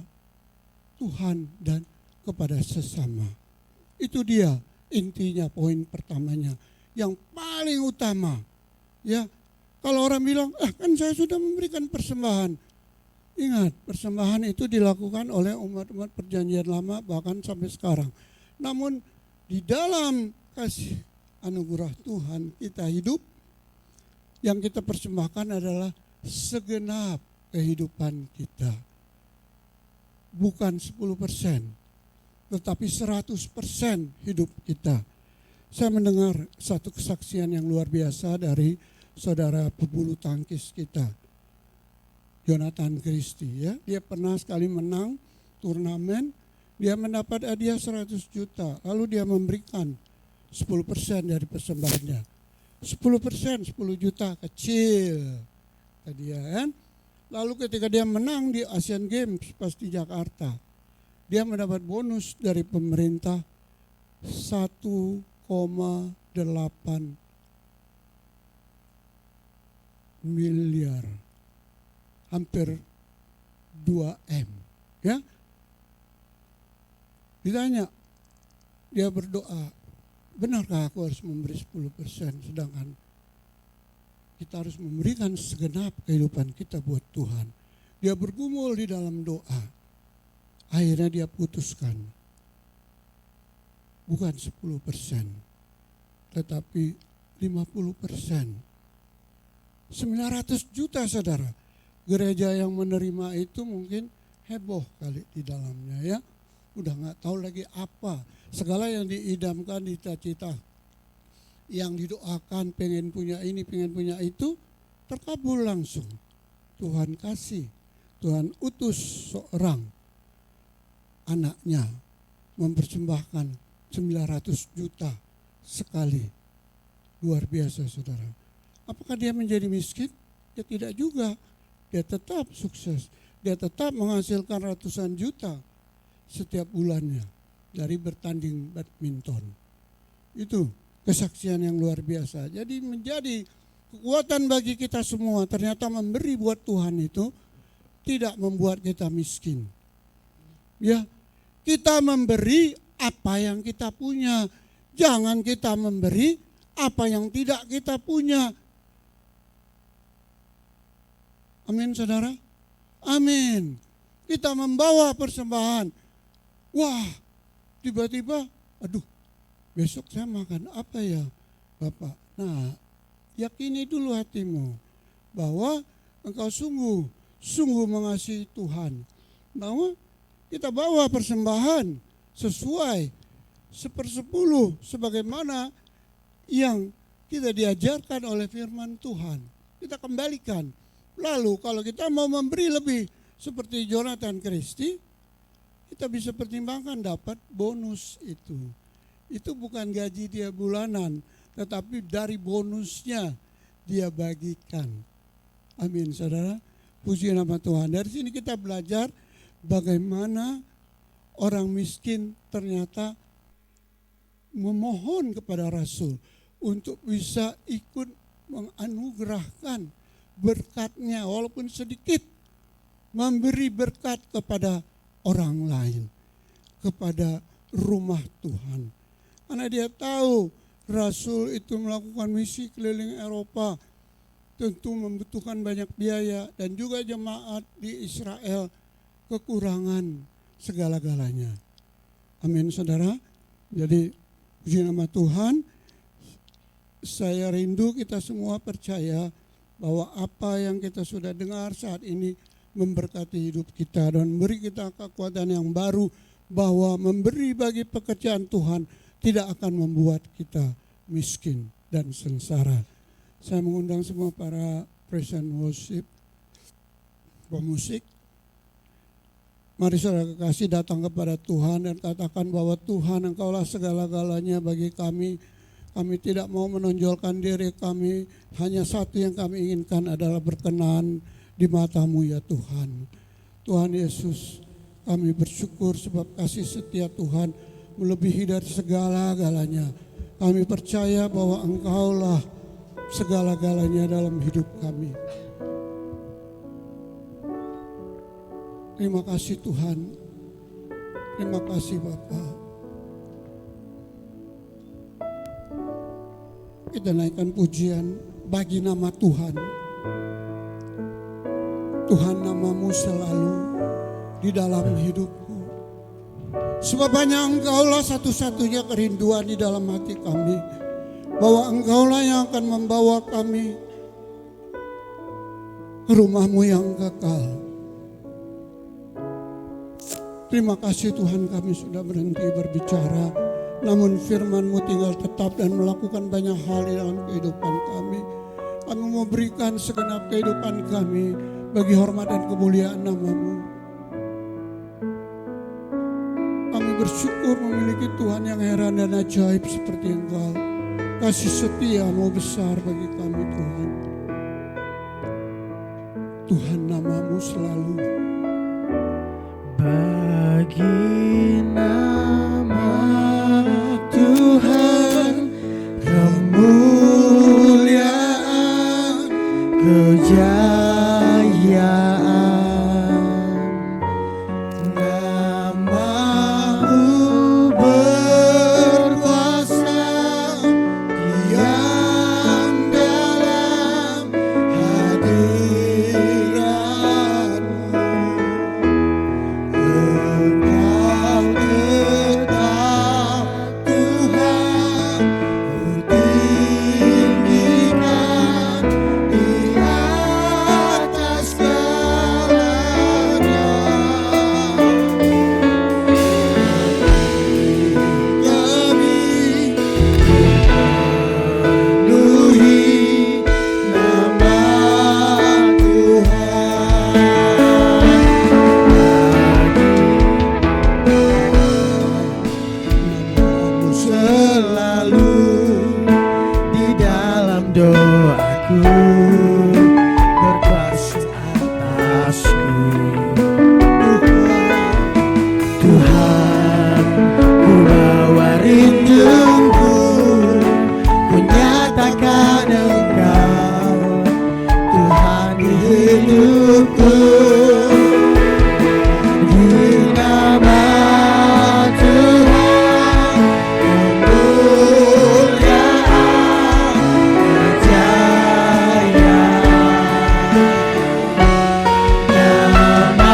Tuhan dan kepada sesama. Itu dia intinya, poin pertamanya. Yang paling utama, ya, kalau orang bilang, kan saya sudah memberikan persembahan. Ingat, persembahan itu dilakukan oleh umat-umat perjanjian lama bahkan sampai sekarang. Namun di dalam kasih anugerah Tuhan kita hidup, yang kita persembahkan adalah segenap kehidupan kita. Bukan 10%, tetapi 100% hidup kita. Saya mendengar satu kesaksian yang luar biasa dari saudara pebulu tangkis kita, Jonathan Christie. Ya. Dia pernah sekali menang turnamen, dia mendapat hadiah 100 juta, lalu dia memberikan 10% dari persembahannya. 10%, 10 juta kecil. Dia kan. Lalu ketika dia menang di Asian Games pas di Jakarta, dia mendapat bonus dari pemerintah 1,8 miliar, hampir 2M. Ya, ditanya, dia berdoa, benarkah aku harus memberi 10%, sedangkan kita harus memberikan segenap kehidupan kita buat Tuhan. Dia bergumul di dalam doa. Akhirnya dia putuskan, bukan 10%, tetapi 50%. 900 juta saudara. Gereja yang menerima itu mungkin heboh kali di dalamnya ya. Udah gak tahu lagi apa. Segala yang diidamkan, cita-cita, yang didoakan, pengen punya ini, pengen punya itu, terkabul langsung. Tuhan kasih, Tuhan utus seorang anaknya mempersembahkan 900 juta sekali. Luar biasa saudara. Apakah dia menjadi miskin? Ya tidak juga. Dia tetap sukses. Dia tetap menghasilkan ratusan juta setiap bulannya dari bertanding badminton. Itu kesaksian yang luar biasa. Jadi menjadi kekuatan bagi kita semua. Ternyata memberi buat Tuhan itu tidak membuat kita miskin. Ya, kita memberi apa yang kita punya. Jangan kita memberi apa yang tidak kita punya. Amin saudara. Amin. Kita membawa persembahan. Wah, tiba-tiba, aduh, besok saya makan apa ya Bapak? Nah, yakini dulu hatimu bahwa engkau sungguh mengasihi Tuhan. Bahwa kita bawa persembahan sesuai 1/10 sebagaimana yang kita diajarkan oleh firman Tuhan, kita kembalikan. Lalu kalau kita mau memberi lebih seperti Jonathan Christie, kita bisa pertimbangkan dapat bonus itu. Itu bukan gaji dia bulanan, tetapi dari bonusnya dia bagikan. Amin, saudara. Puji nama Tuhan. Dari sini kita belajar bagaimana orang miskin ternyata memohon kepada Rasul untuk bisa ikut menganugerahkan berkatnya walaupun sedikit, memberi berkat kepada orang lain, kepada rumah Tuhan. Karena dia tahu Rasul itu melakukan misi keliling Eropa, tentu membutuhkan banyak biaya, dan juga jemaat di Israel kekurangan segala-galanya. Amin, saudara. Jadi puji nama Tuhan. Saya rindu kita semua percaya bahwa apa yang kita sudah dengar saat ini memberkati hidup kita dan memberi kita kekuatan yang baru, bahwa memberi bagi pekerjaan Tuhan tidak akan membuat kita miskin dan sengsara. Saya mengundang semua para praise and worship, pemusik. Mari saudara kekasih datang kepada Tuhan dan katakan bahwa Tuhan, Engkaulah segala-galanya bagi kami. Kami tidak mau menonjolkan diri kami, hanya satu yang kami inginkan adalah berkenan di mata-Mu ya Tuhan. Tuhan Yesus, kami bersyukur sebab kasih setia Tuhan melebihi dari segala-galanya. Kami percaya bahwa Engkaulah segala-galanya dalam hidup kami. Terima kasih Tuhan. Terima kasih Bapa. Kita naikkan pujian bagi nama Tuhan. Tuhan, nama-Mu selalu di dalam hidupku. Sebab hanya Engkaulah satu-satunya kerinduan di dalam hati kami. Bahwa Engkaulah yang akan membawa kami ke rumah-Mu yang kekal. Terima kasih Tuhan, kami sudah berhenti berbicara, namun firman-Mu tinggal tetap dan melakukan banyak hal di dalam kehidupan kami. Kami mau berikan segenap kehidupan kami bagi hormat dan kemuliaan nama-Mu. Kami bersyukur memiliki Tuhan yang heran dan ajaib seperti Engkau. Kasih setia-Mu besar bagi kami Tuhan. Tuhan, nama-Mu selalu. Bagi nama Tuhan kemuliaan, kejayaan, nama-Mu berkuasa, diam dalam hadirat-Mu. Engkau tetap Tuhan, tinggikan di atas segalanya. Kami penuhi nama Tuhan. Selalu di dalam doaku berkasih atasku. Tuhan, ku bawa rinduku, ku nyatakan Engkau Tuhan di hidupku. Di nama Tuhan, kemuliaan, kejayaan, nama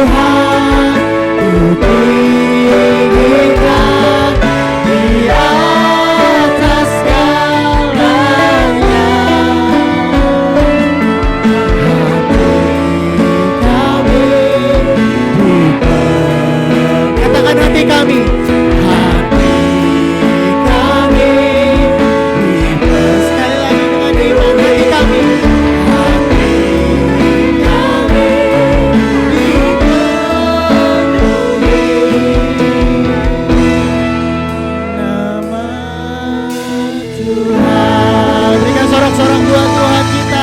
Tuhan, ku tinggikan di atas segalanya. Katakan hati kami, hati kami sekali lagi dengan iman, hati kami, hati kami dipenuhi nama Tuhan. Berikan sorak-sorak buat Tuhan kita.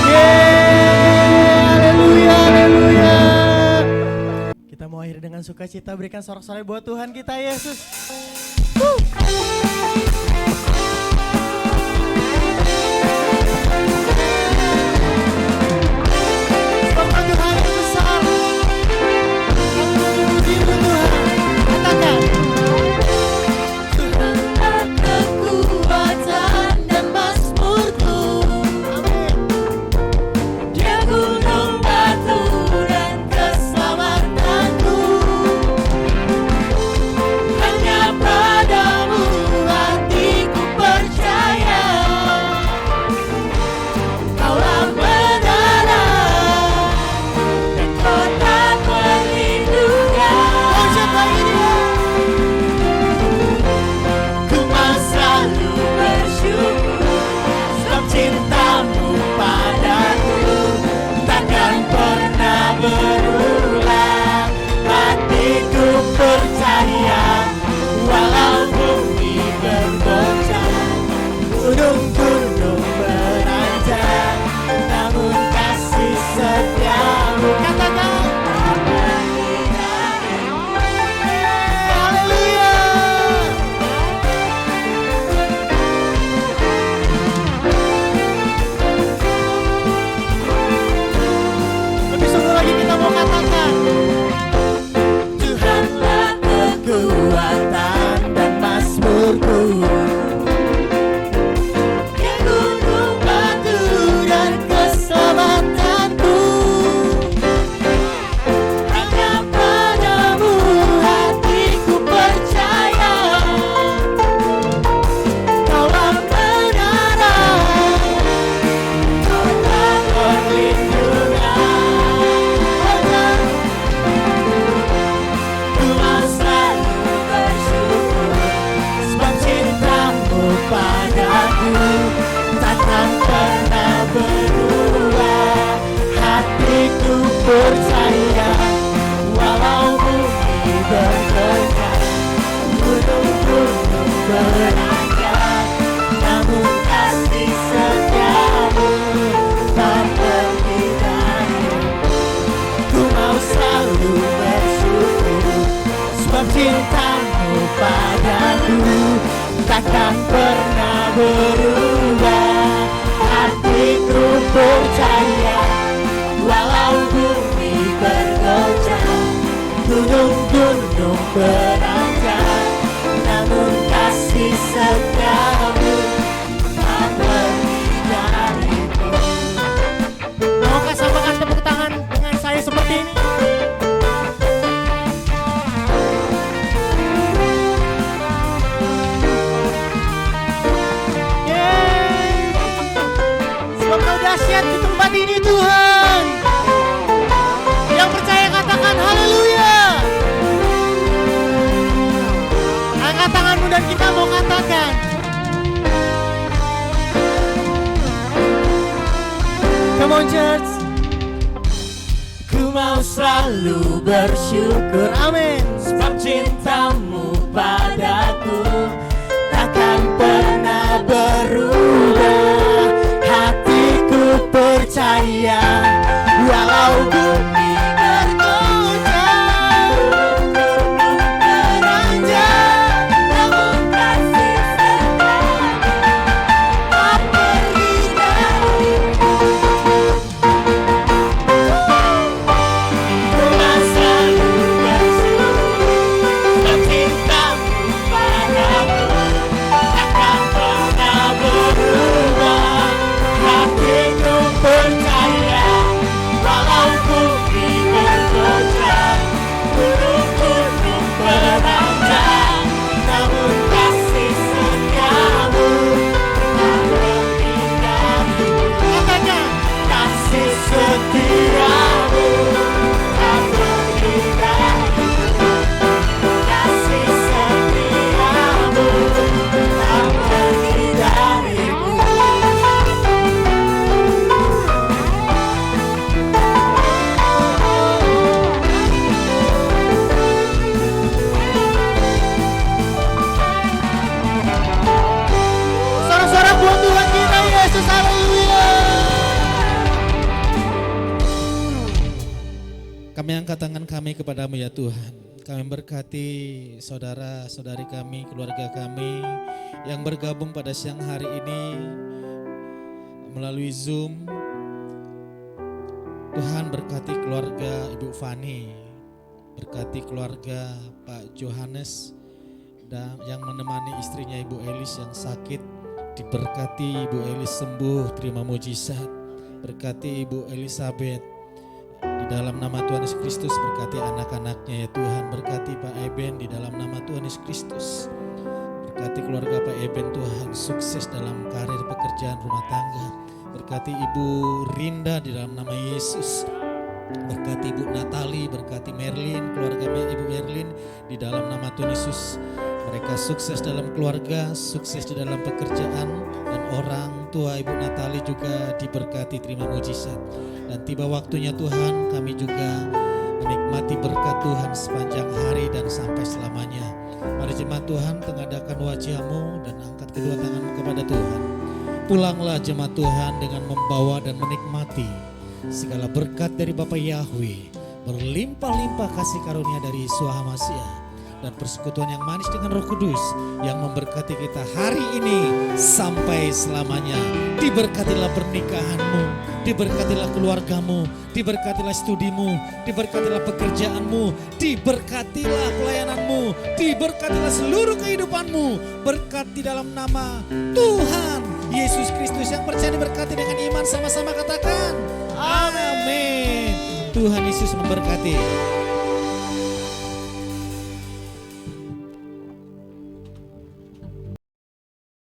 Yeay, haleluya, haleluya. Kita mau akhiri dengan sukacita, berikan sorak-sorai buat Tuhan kita, Yesus. Selamat Tuhan yang besar, yang memujimu Tuhan. Katakan, Tuhanlah kekuatan dan mazmurku. Dia gunung batu dan keselamatanku. Hanya padamu hatiku percaya. Kaulah menara dan kota perlindungan. ku mau selalu bersyukur, sebab cintamu padaku takkan pernah berulang. Hatiku percaya, walau bumi bergoncang, gunung-gunung beranjak, namun kasih setiamu. Katakan, haleluya. Lebih sungguh lagi kita mau katakan, Tuhanlah kekuatan dan mazmurku. Dia gunung batu dan keselamatanku. Hanya padamu hatiku percaya. Kaulah menara, kaulah perlindungan. Ku mau selalu bersyukur, sebab cintamu padaku takkan pernah berubah. Hatiku percaya, walau bumi bergoncang, gunung-gunung beranjak, namun kasih setiamu tak pergi dariku. Ku mau selalu bersyukur, sebab cintamu padaku takkan pernah berubah. Hatiku percaya, walau bumi bergoncang, gunung-gunung beranjak, namun kasih setiamu tak pergi dariku. Maukah samakan tepuk tangan dengan saya seperti ini? Yeay. Sebab kau dahsyat di tempat ini Tuhan. Yang percaya katakan haleluya. Angkat tanganmu dan kita mau katakan, come on church. Ku mau selalu bersyukur, amin, sebab cintamu padaku takkan pernah berubah. Hatiku percaya, walau bumi bergoncang, gunung beranjak, namun kasih setiamu tak pergi dariku. Ku mau selalu bersyukur, tangan kami kepadamu ya Tuhan. Kami berkati saudara-saudari kami, keluarga kami yang bergabung pada siang hari ini melalui Zoom. Tuhan berkati keluarga Ibu Fani, berkati keluarga Pak Johannes dan yang menemani istrinya Ibu Elis yang sakit. Diberkati Ibu Elis sembuh, terima mujizat. Berkati Ibu Elizabeth di dalam nama Tuhan Yesus Kristus, berkati anak-anaknya ya Tuhan. Berkati Pak Eben di dalam nama Tuhan Yesus Kristus. Berkati keluarga Pak Eben Tuhan, sukses dalam karir pekerjaan rumah tangga. Berkati Ibu Rinda di dalam nama Yesus. Berkati Ibu Natali, berkati Merlin, keluarga Ibu Merlin di dalam nama Tuhan Yesus. Mereka sukses dalam keluarga, sukses di dalam pekerjaan, dan orang tua Ibu Natali juga diberkati, terima mujizat. Dan tiba waktunya Tuhan, kami juga menikmati berkat Tuhan sepanjang hari dan sampai selamanya. Mari jemaat Tuhan, tengadahkan wajahmu dan angkat kedua tanganmu kepada Tuhan. Pulanglah jemaat Tuhan dengan membawa dan menikmati segala berkat dari Bapa Yahweh, berlimpah-limpah kasih karunia dari Yeshua Hamasyah, dan persekutuan yang manis dengan Roh Kudus yang memberkati kita hari ini sampai selamanya. Diberkatilah pernikahanmu, diberkatilah keluargamu, diberkatilah studimu, diberkatilah pekerjaanmu, diberkatilah pelayananmu, diberkatilah seluruh kehidupanmu. Berkat di dalam nama Tuhan Yesus Kristus. Yang percaya diberkati dengan iman, sama-sama katakan amin. Tuhan Yesus memberkati.